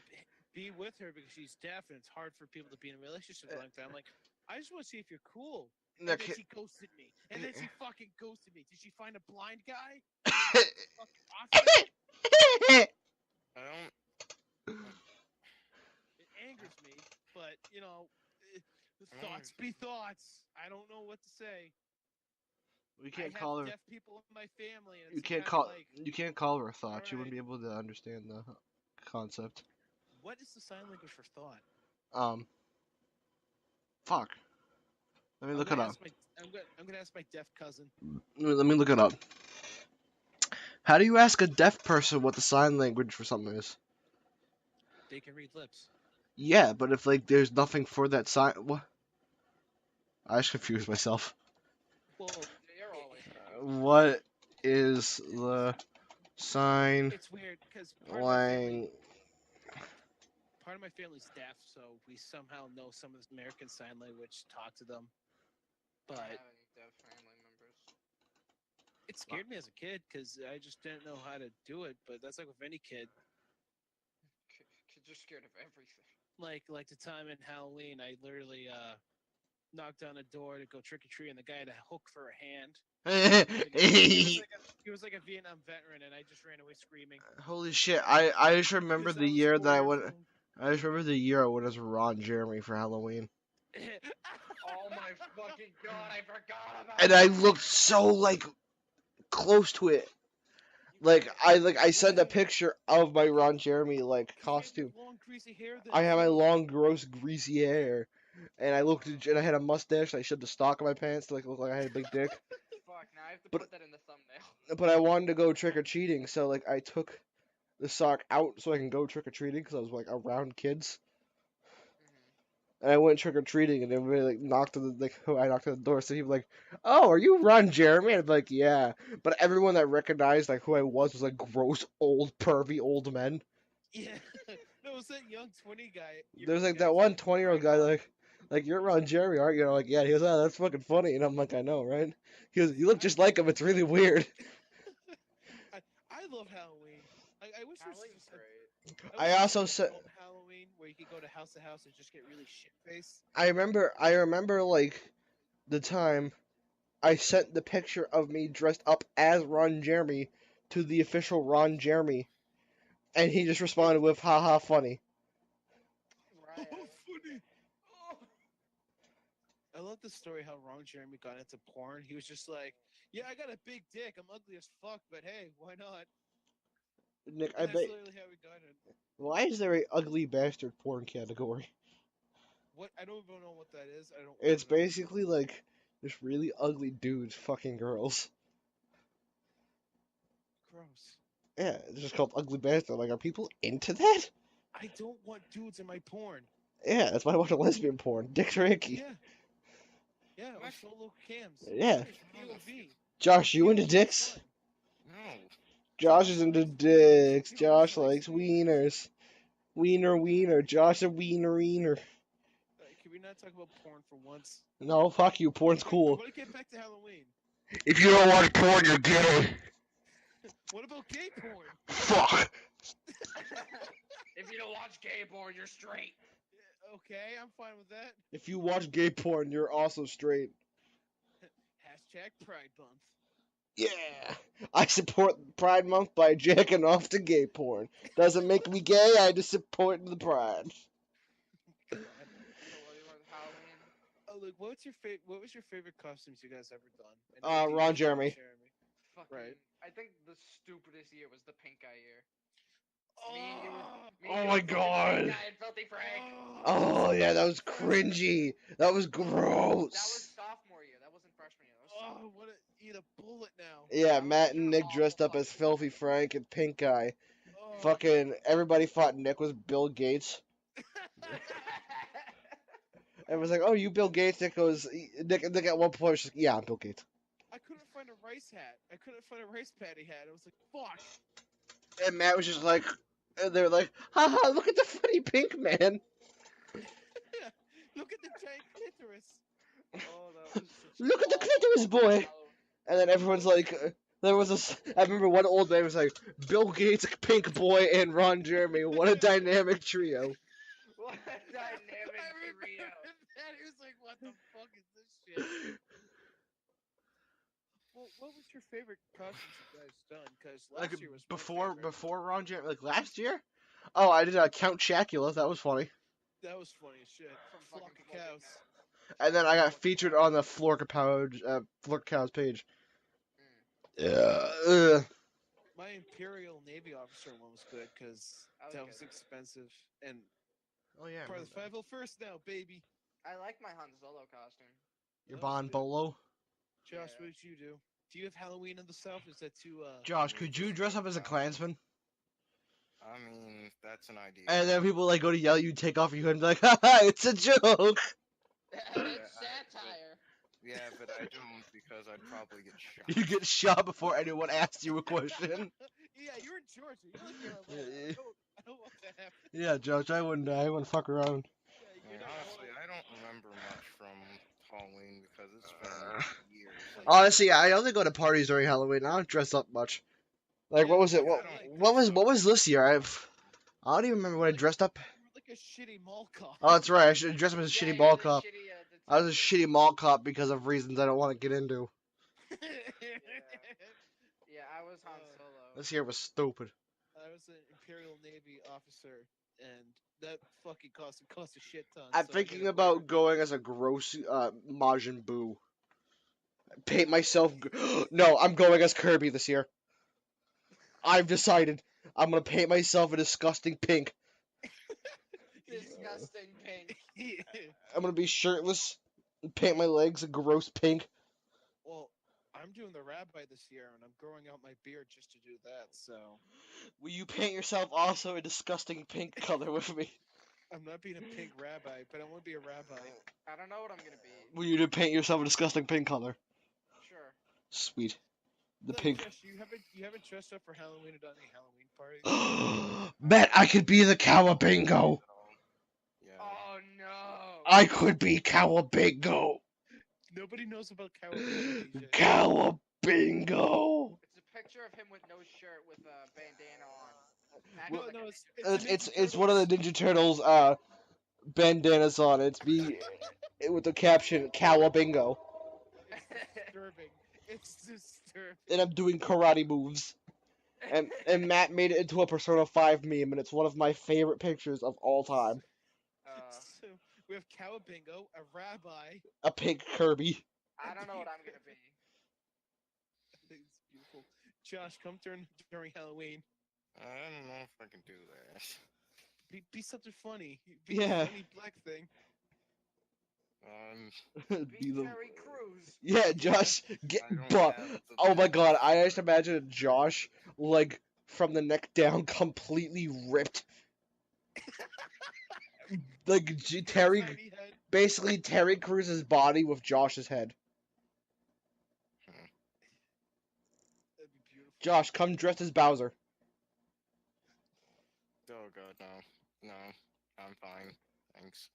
be with her because she's deaf and it's hard for people to be in a relationship like that. I'm like, I just want to see if you're cool. And Nick, then she ghosted me. And then she fucking ghosted me. Did she find a blind guy? Fucking awesome. I don't. It angers me, but thoughts be thoughts. I don't know what to say. we I can't have call her. deaf people in my family. And You it's can't kinda call. like, You can't call her a thought. She wouldn't be alright. able to understand the concept. What is the sign language for thought? Fuck. Let me look it up. I'm gonna ask my deaf cousin. Let me look it up. How do you ask a deaf person what the sign language for something is? They can read lips. Yeah, but if like there's nothing for that sign, what? I just confused myself. Well, You're always What is the sign it's weird because lang? part of my family's deaf, so we somehow know some of the American Sign Language, talk to them. I But don't have any deaf family members. it scared me as a kid because I just didn't know how to do it. But that's like with any kid. Kids are scared of everything. Like the time in Halloween, I literally knocked on a door to go trick or treat, and the guy had a hook for a hand. He was like a Vietnam veteran, and I just ran away screaming. Holy shit! I just remember Because the I was year 4 that I years went. old. I just remember the year I went as Ron Jeremy for Halloween, Oh my fucking god, I forgot about and I looked so like close to it. Like I sent a picture of my Ron Jeremy like costume. Long, greasy hair then, I had my too. long, gross, greasy hair, and I looked and I had a mustache. And I shoved the stock in my pants to like look like I had a big dick. Fuck, now I have to But- put that in the thumbnail. But I wanted to go trick or treating, so like I took the sock out so I can go trick or treating because I was like around kids. And I went trick or treating, and everybody like knocked on the I knocked on the door, so he was like, "Oh, are you Ron Jeremy?" And I'd be like, "Yeah." But everyone that recognized like who I was like gross, old, pervy old men. Yeah. No, it was that young 20 guy. There's like that one 20-year-old guy like you're Ron Jeremy, aren't you? And I'm like, yeah. He goes, "Oh, that's fucking funny," and I'm like, "I know, right?" He goes, "You look just like him. It's really weird." I love Halloween. I wish there was Halloween's just great. I wish I there was also like said adult Halloween where you could go to house and just get really shit faced. I remember like the time I sent the picture of me dressed up as Ron Jeremy to the official Ron Jeremy, and he just responded with "haha funny." Right. Oh, funny. Oh. I love the story how Ron Jeremy got into porn. He was just like, "Yeah, I got a big dick. I'm ugly as fuck, but hey, why not?" Nick, I And that's bet. literally how he got it. Why is there a ugly bastard porn category? What? I don't even know what that is. I don't. It's wanna know. basically like just really ugly dudes fucking girls. Gross. Yeah, it's just called ugly bastard. Like, are people into that? I don't want dudes in my porn. Yeah, that's why I watch lesbian porn. Dicks are icky. Yeah. Yeah, or What? solo cams. Yeah. POV. Josh, you into POV is dicks? fun. No. Josh is into likes wieners. dicks. Josh Josh likes likes wieners. Wiener. Josh a wiener. Can we not talk about porn for once? No, fuck you. Porn's I cool. want to get back to Halloween. If you don't watch porn, you're gay. What about gay porn? Fuck. If you don't watch gay porn, you're straight. Okay, I'm fine with that. If you watch gay porn, you're also straight. Hashtag Pride Month. Yeah. I support Pride Month by jacking off to gay porn. Doesn't make me gay, I just support the pride. God. So what do you want Halloween? Oh, look, what was your favorite costumes you guys ever done? I know you Ron did Jeremy. Fucking, Right. I think the stupidest year was the pink eye year. Oh my God. Pink eye and Filthy Frank. Oh, yeah, that was cringy. That was That was gross. sophomore year. That wasn't freshman year. That was Oh, I sophomore. want to eat a bullet now. Yeah, That was Matt such and an Nick awful dressed up as fucking Filthy year. Frank and Pink Eye. Oh. Fucking everybody thought Nick was Bill Gates. Everyone's like, "Oh, you Bill Gates?" Nick goes, Nick at one point was just, "Yeah, I'm Bill Gates." I couldn't find a rice hat. I couldn't find a rice patty hat. I was like, fuck. And Matt was just like, and they're like, "Haha, look at the funny pink man." Look at the giant clitoris. Oh, that was such Look at the awful clitoris, fucking boy. Halloween. And then everyone's like, there was I remember one old man was like, "Bill Gates, Pink Boy, and Ron Jeremy. What a dynamic trio." What a dynamic I remember trio. that. He was like, what the fuck is this shit? Well, what was your favorite costumes you guys done? Because last Like year was my favorite. before Ron Jeremy, like last year. Oh, I did Count Chocula. That was funny. That was funny as shit. From Flock fucking of cows. And then I got featured on the Florka Cows page. Yeah. My Imperial Navy officer one was good because That that was was good. expensive. And Oh yeah. part of the 501st now, baby. I like my Han Solo costume. Your That was Bon good. Bolo. Josh, Yeah. what did you do? Do you have Halloween in the South? Is that too Josh, could you dress up as a Klansman? I mean, that's an idea. And then people like go to yell, you take off your hood and be like, "Haha, it's a joke." It's satire. Yeah, but I don't because I'd probably get shot. You get shot before anyone asks you a question. Yeah, you're in Georgia. You're like in Atlanta. I don't want that happening. Yeah, Josh, I wouldn't fuck around. Yeah, I you're mean, not honestly, I don't remember much from Halloween because it's been years. Honestly, I only go to parties during Halloween. I don't dress up much. Like, what was it? What was this year? I don't even remember when I dressed up. You're like a shitty mall cop. Oh, that's right. I should dress up as a shitty you're mall the cop. shitty, I was a detective. shitty mall cop because of reasons I don't want to get into. Yeah, I was Han Solo. This year was stupid. I was an Imperial Navy officer, and that fucking cost a shit ton. I'm so I thinking didn't about wear it. going as a gross Majin Buu. Paint myself. No, I'm going as Kirby this year. I've decided. I'm gonna paint myself a disgusting pink. Disgusting pink. I'm gonna be shirtless and paint my legs a gross pink. Well, I'm doing the rabbi this year, and I'm growing out my beard just to do that. So Will you paint yourself also a disgusting pink color with me? I'm not being a pink rabbi, but I want to be a rabbi. I don't know what I'm gonna be. Will you paint yourself a disgusting pink color? Sure. Sweet. The Look, pink. Josh, you haven't dressed up for Halloween or done any Halloween parties? Bet I could be the Cowabingo. Yeah. Oh no. I could be Cowabingo. Nobody knows about Cowabunga, DJ. Cowabingo. It's a picture of him with no shirt with a bandana on. Acting Well, like a no, ninja. It's one of the Ninja Turtles bandanas on. It's me with the caption "Cowabingo," disturbing. It's disturbing. and I'm doing karate moves. And Matt made it into a Persona 5 meme, and it's one of my favorite pictures of all time. So we have Cowabingo, a rabbi. A pink Kirby. I don't know what I'm gonna be. It's beautiful. Josh, come during Halloween. I don't know if I can do that. Be something funny. Be Yeah. a funny black thing. Be Be the- Terry Crews. Yeah, Josh, get I don't buff. have the Oh my god, badge. I just imagine Josh, like, from the neck down, completely ripped. Like, Terry, Tiny head. basically Terry Crews' body with Josh's head. That'd be beautiful. Josh, come dressed as Bowser. Oh god, no. No. I'm fine. Thanks.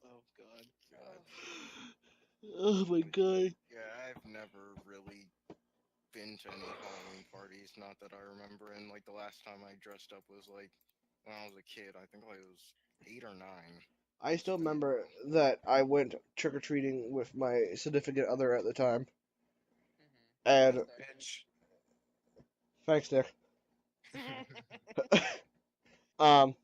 Oh God. Oh my god. Yeah, I've never really been to any Halloween parties, not that I remember, and like the last time I dressed up was like when I was a kid. I think I was 8 or 9. I still remember that I went trick-or-treating with my significant other at the time. And, Bitch. thanks, Nick. Um,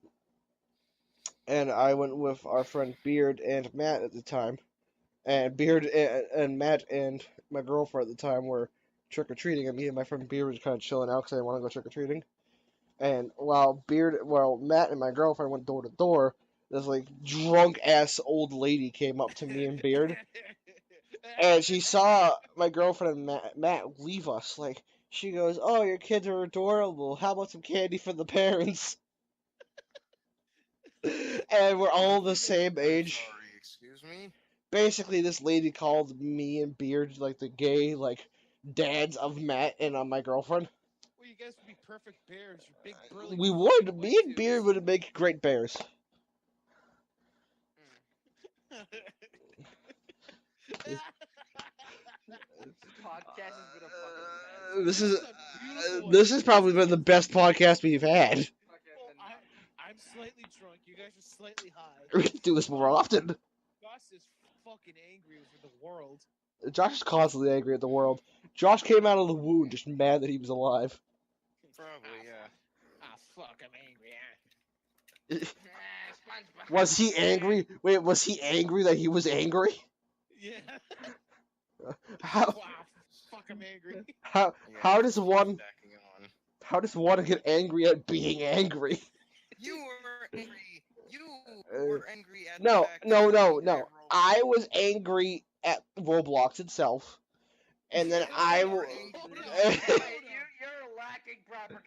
and I went with our friend Beard and Matt at the time. And Beard and Matt and my girlfriend at the time were trick-or-treating, and me and my friend Beard was kind of chilling out because I didn't want to go trick-or-treating. And while Matt and my girlfriend went door to door, this like drunk ass old lady came up to me and Beard, and she saw my girlfriend and Matt leave us. Like, she goes, "Oh, your kids are adorable. How about some candy for the parents?" And we're all the same age. Sorry, excuse me? Basically, this lady called me and Beard like the gay like dads of Matt and my girlfriend. Well, you guys would be perfect bears. You're big, burly. We would. fucking Me white and Beard would make great bears. dudes. This podcast has been a fucking mess. This is This is a beautiful this one. has probably been the best podcast we've had. Fucking Well, I'm slightly drunk. You guys are slightly high. We can do this more often. Josh is fucking angry with the world. Josh is constantly angry at the world. Josh came out of the wound just mad that he was alive. Probably, yeah. Ah, fuck, I'm angry. SpongeBob. Was he angry? Wait, was he angry that he was angry? Yeah. How Wow, fuck, I'm angry. how Yeah, how does it's one stacking on. how does one get angry at being angry? You were angry. You Uh, were angry at No, the fact no, that no, you no. were I was angry at Roblox itself, and then I were w- angry. You're lacking proper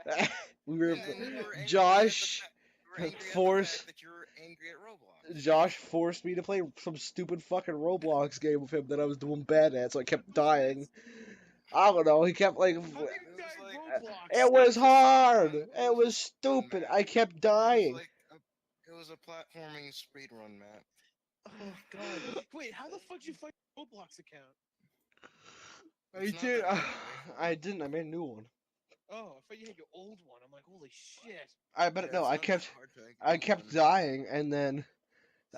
context. we were And then you were angry at the Josh fact- you were angry at the forced fact that you were angry at Roblox. Josh forced me to play some stupid fucking Roblox game with him that I was doing bad at, so I kept dying. I don't know. He kept like, How do you was die in like- Roblox? it was hard. It It was was stupid. Matt. I kept It was dying. like it was a platforming speedrun, Matt. Oh god. Wait, how the fuck did you find your Roblox account? I It's not did. that hard to make. I didn't. I made a new one. Oh, I thought you had your old one. I'm like, holy shit. I bet Yeah, no. it's I not that kept. hard to make I a kept one. dying, and then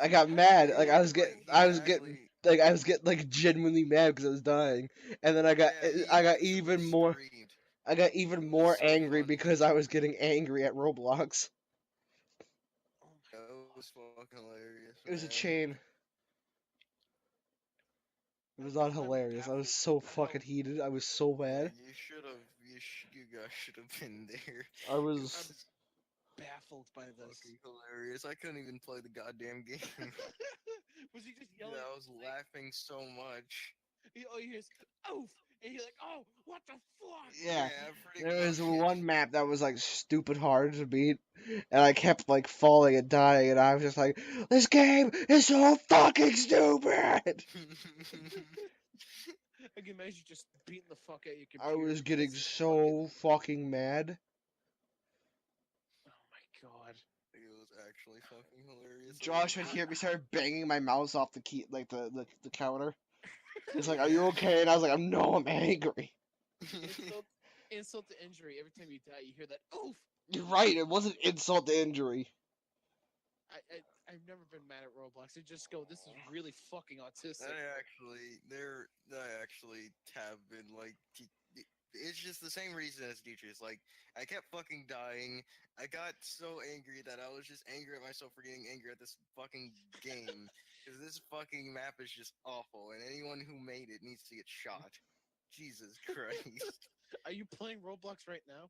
I got mad. Like I was getting. I was getting. Like I was getting like genuinely mad because I was dying, and then I got. I got even more. I got even more so angry funny. because I was getting angry at Roblox. Oh my That was fucking hilarious. It was a man. chain. It was not hilarious. I was so fucking heated. I was so Yeah, mad. you should have. You guys should have been there. I I'm was. baffled by this. Fucking hilarious. I couldn't even play the goddamn game. Was he just Yeah, yelling? I was laughing so much. Oh, he hears, oof! And you're like, oh, what the fuck? Yeah. pretty There was much. one map that was like stupid hard to beat, and I kept like falling and dying, and I was just like, "This game is so fucking stupid." I can imagine you just beating the fuck out of your I computer. was getting because it's so fucking mad. Oh my god. It was actually fucking hilarious. Josh would hear me start banging my mouse off the key, like the counter. He's like, "Are you okay?" And I was like, "No, I'm angry." It's so, insult to injury. Every time you die, you hear that oof. You're right. It wasn't insult to injury. I've never been mad at Roblox. They just go, this is really fucking autistic. I actually have been like, it's just the same reason as teachers. Like, I kept fucking dying. I got so angry that I was just angry at myself for getting angry at this fucking game. Because this fucking map is just awful, and anyone who made it needs to get shot. Jesus Christ. Are you playing Roblox right now?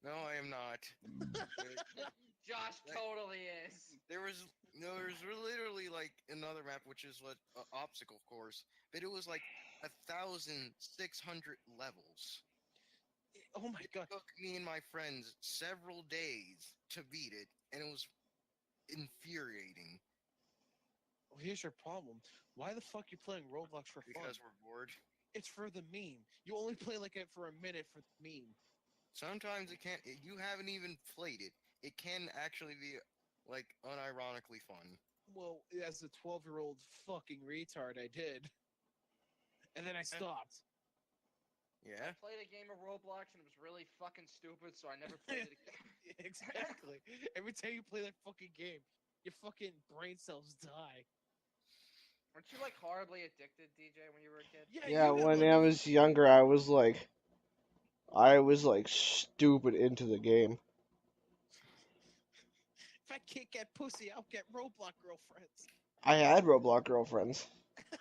No, I am not. Josh totally is. There's literally like another map which is like an obstacle course, but it was like 1,600 levels. Oh my god. It took me and my friends several days to beat it, and it was infuriating. Well, here's your problem. Why the fuck you playing Roblox for fun? Because we're bored. It's for the meme. You only play like it for a minute for the meme. Sometimes it can't. You haven't even played it. It can actually be like unironically fun. Well, as a 12-year-old fucking retard, I did. And then I stopped. Yeah. I played a game of Roblox and it was really fucking stupid, so I never played it again. Exactly. Every time you play that fucking game, your fucking brain cells die. Weren't you like horribly addicted, DJ, when you were a kid? Yeah, you know, when I was younger, I was like stupid into the game. If I can't get pussy, I'll get Roblox girlfriends. I had Roblox girlfriends. Did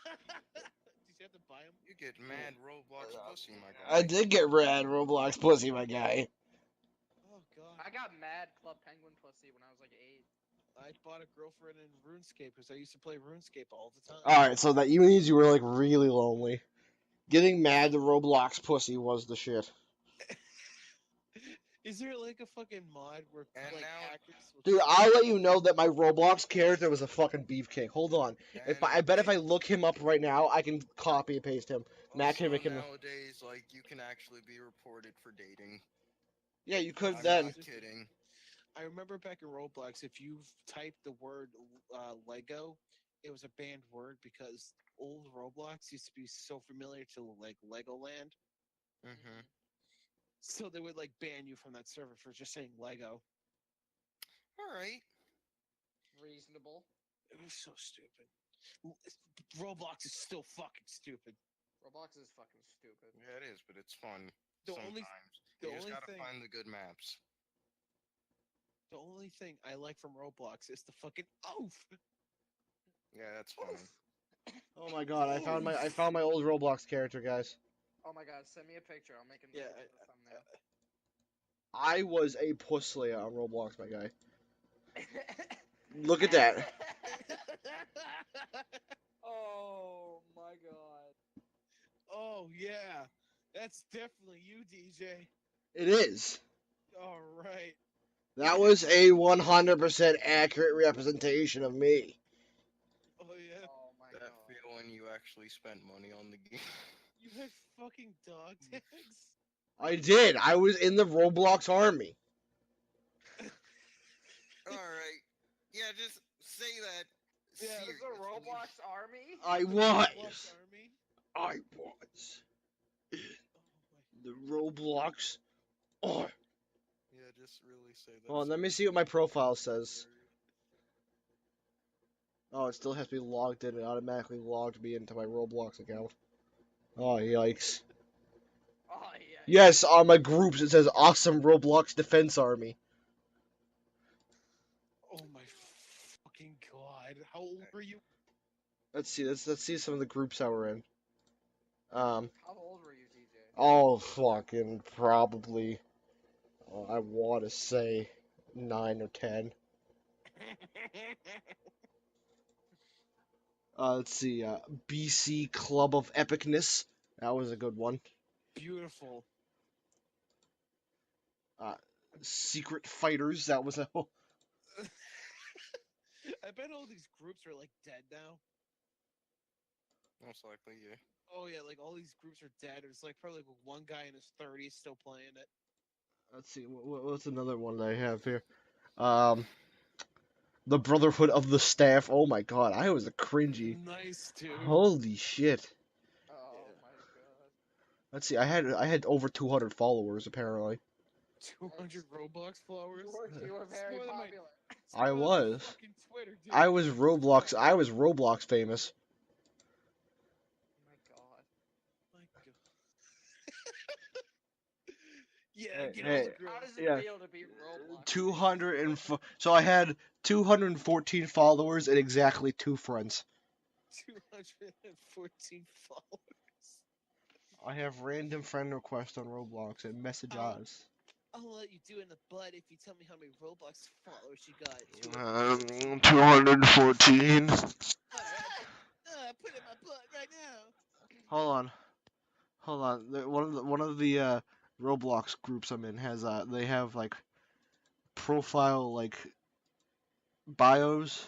you have to buy them? You get mad Roblox pussy, my guy. I did get rad Roblox pussy, my guy. Oh god. I got mad Club Penguin pussy when I was like 8. I bought a girlfriend in RuneScape because I used to play RuneScape all the time. Alright, so that means you were like really lonely. Getting mad to Roblox pussy was the shit. Is there like a fucking mod where And like now- hackers will Dude, check I'll your let you phone? know that my Roblox character was a fucking beefcake. Hold on. I bet if I look him up right now, I can copy and paste him. Matt can Also, make him. nowadays, like, you can actually be reported for dating. Yeah, you could I'm then. not kidding. I remember back in Roblox, if you typed the word Lego, it was a banned word because old Roblox used to be so familiar to like Legoland, Mm-hmm. so they would like ban you from that server for just saying Lego. Alright. Reasonable. It was so stupid. Roblox is still fucking stupid. Roblox is fucking stupid. Yeah, it is, but it's fun. The sometimes. only- you the just only gotta thing- find the good maps. The only thing I like from Roblox is the fucking oof. Yeah, that's funny. Oh my god, I found my old Roblox character, guys. Oh my god, send me a picture. I'll make a Yeah, picture of the thumbnail. I was a pussy on Roblox, my guy. Look at that. Oh my god. Oh yeah, that's definitely you, DJ. It is. All right. That was a 100% accurate representation of me. Oh yeah. Oh my That god. feeling you actually spent money on the game. You had fucking dog tags. I did. I was in the Roblox army. Alright. Yeah, just say that. Yeah, There's seriously. a Roblox army? I Roblox was. Army. I was. Oh The Roblox army. Yeah, just really say that. Hold on, let me see what my profile says. Oh, it still has to be logged in. It automatically logged me into my Roblox account. Oh, yikes. Oh yeah. Yes, on my groups it says Awesome Roblox Defense Army. my. Oh my fucking god! How old were you? Let's see some of the groups that we're in. How old were you, DJ? Oh, fucking probably. I want to say 9 or 10. Let's see. BC Club of Epicness. That was a good one. Beautiful. Secret Fighters. That was a. I bet all these groups are like dead now. Most likely, yeah. Oh yeah, like all these groups are dead. It's like probably like one guy in his 30s still playing it. Let's see. What's another one that I have here? The Brotherhood of the Staff. Oh my god, I was a cringy. Nice, dude. Holy shit. Oh Yeah. my god. Let's see. I had over 200 followers apparently. 200 Roblox followers. You were very more than my- popular. It's I more than my was. fucking Twitter, dude. I was Roblox. I was Roblox famous. Oh my god. My God. Yeah, Hey, get hey, all the girls. How does it Yeah. feel to be Roblox? 204. So I had 214 followers and exactly 2 friends. 214 followers. I have random friend requests on Roblox and message us. I'll let you do it in the butt if you tell me how many Roblox followers you got. 214. Put it in my butt right now. Hold on. One of the Roblox groups I'm in has they have like profile like bios,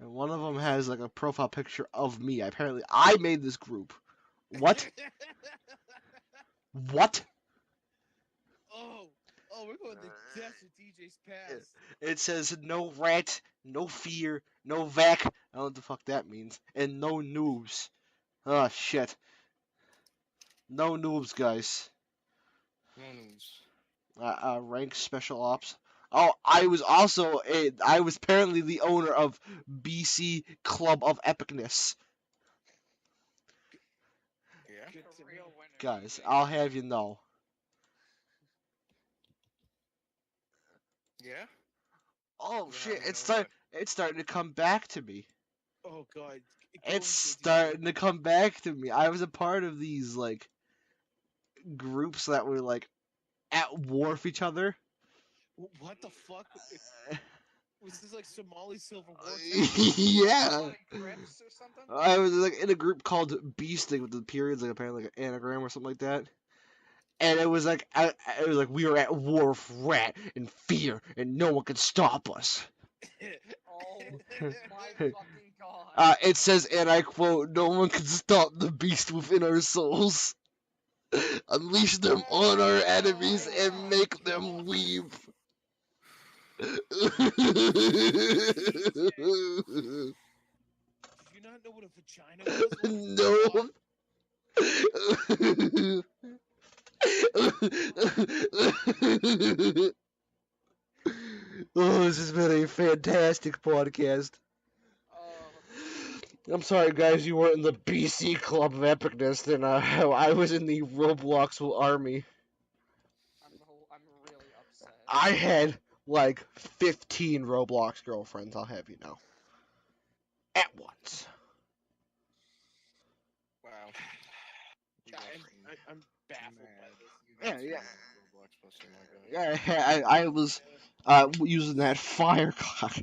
and one of them has like a profile picture of me. Apparently, I made this group. What? What? Oh, we're going to death with DJ's past. It says no rat, no fear, no vac. I don't know what the fuck that means, and no noobs. Oh shit. No noobs, guys. No news. Rank special ops. Oh, I was apparently the owner of BC Club of Epicness. Yeah. Good A to real me. winner. Guys, DJ. I'll have you know. Yeah. Oh Well, shit, you know it's starting to come back to me. Oh God. Go It's into it, starting to come back to me. I was a part of these like groups that were like at war with each other. DJ. What the fuck? Was this like Somali Civil War? Yeah. Like Crips or something? I was like in a group called Beasting with the periods, like apparently like an anagram or something like that. And it was like we were at war with rat and fear, and no one could stop us. Oh my fucking god. It says, and I quote, "No one can stop the beast within our souls. Unleash them on our enemies and make them weep." Did you not know what a vagina was? What the No. Oh, this has been a fantastic podcast. I'm sorry, guys, you weren't in the BC Club of Epicness, and I was in the Roblox army. I'm really upset. I had like 15 Roblox girlfriends, I'll have you know. At once. Wow. You fuck? got I'm baffled by mad. this. You got Yeah, yeah. some Roblox busting, my guy. Yeah, I was using that firecock.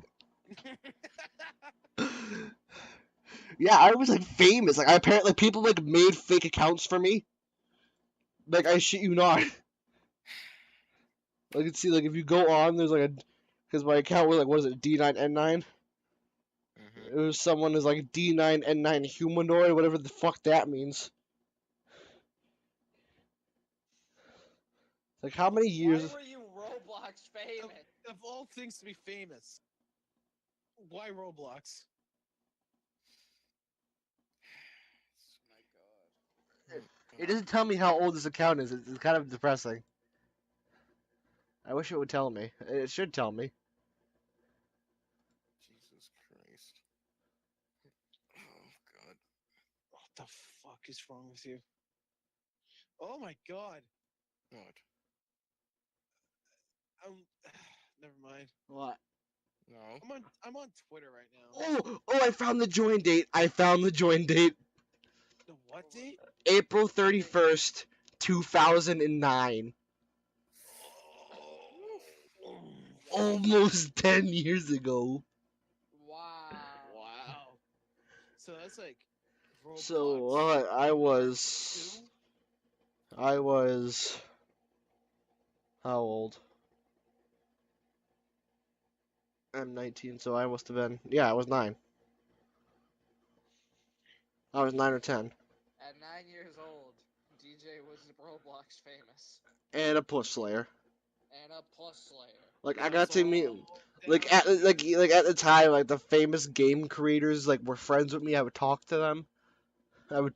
Yeah, I was like famous. Like apparently people like made fake accounts for me. Like I shit you not. Like see, like if you go on, there's like because my account was like what is it, D9N9? Mm-hmm. It was someone who's like D9N9 humanoid, whatever the fuck that means. Like how many years? Why were you Roblox famous? Of all things to be famous, why Roblox? My god. It doesn't tell me how old this account is. It's kind of depressing. I wish it would tell me. It should tell me. Jesus Christ. Oh God. What the fuck is wrong with you? Oh my god. What? Never mind. What? No. I'm on Twitter right now. Oh, I found the join date. The what date? April 31st, 2009. Almost 10 years ago. Wow. Wow. So that's like Roblox. So I was how old? I'm 19, so I must have been I was 9. I was 9 or 10. At 9 years old, DJ was Roblox famous. And a push slayer. And a plus slayer. Like I got to meet like at the time like the famous game creators like were friends with me. I would talk to them. I would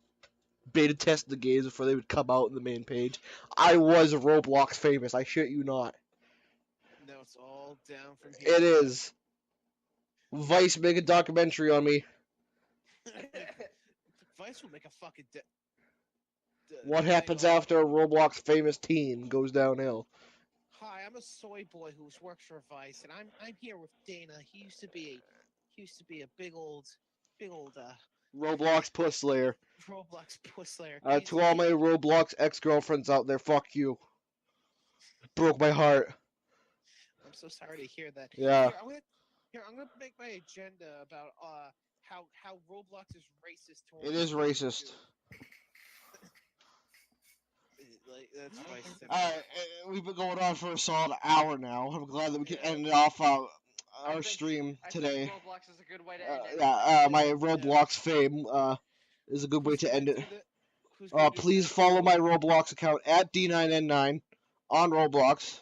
beta test the games before they would come out in the main page. I was Roblox famous. I shit you not. Now it's all down from here. It is. Vice make a documentary on me. Vice will make a fucking. What thing happens on- after a Roblox famous teen goes downhill? Hi, I'm a soy boy who works for Vice, and I'm here with Dana. He used to be a big old Roblox puss slayer. Roblox puss slayer. To all my Roblox ex-girlfriends out there, fuck you. Broke my heart. I'm so sorry to hear that. Yeah. I'm gonna make my agenda about how Roblox is racist towards. It is racist. Like that's Vice. Alright, we've been going on for a solid hour now. I'm glad that we can Yeah. end off I our think- stream I today. think Roblox is a good way to end it. My Roblox fame is a good way to end it. Please follow my Roblox account at D9N9 on Roblox.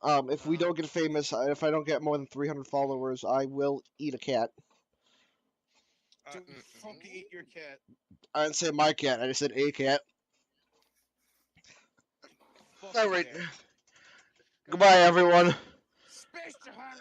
If we don't get famous, if I don't get more than 300 followers, I will eat a cat. Don't fucking eat your cat. I didn't say my cat, I just said a cat. Fuck Alright. cat. Goodbye, everyone. Space Jihad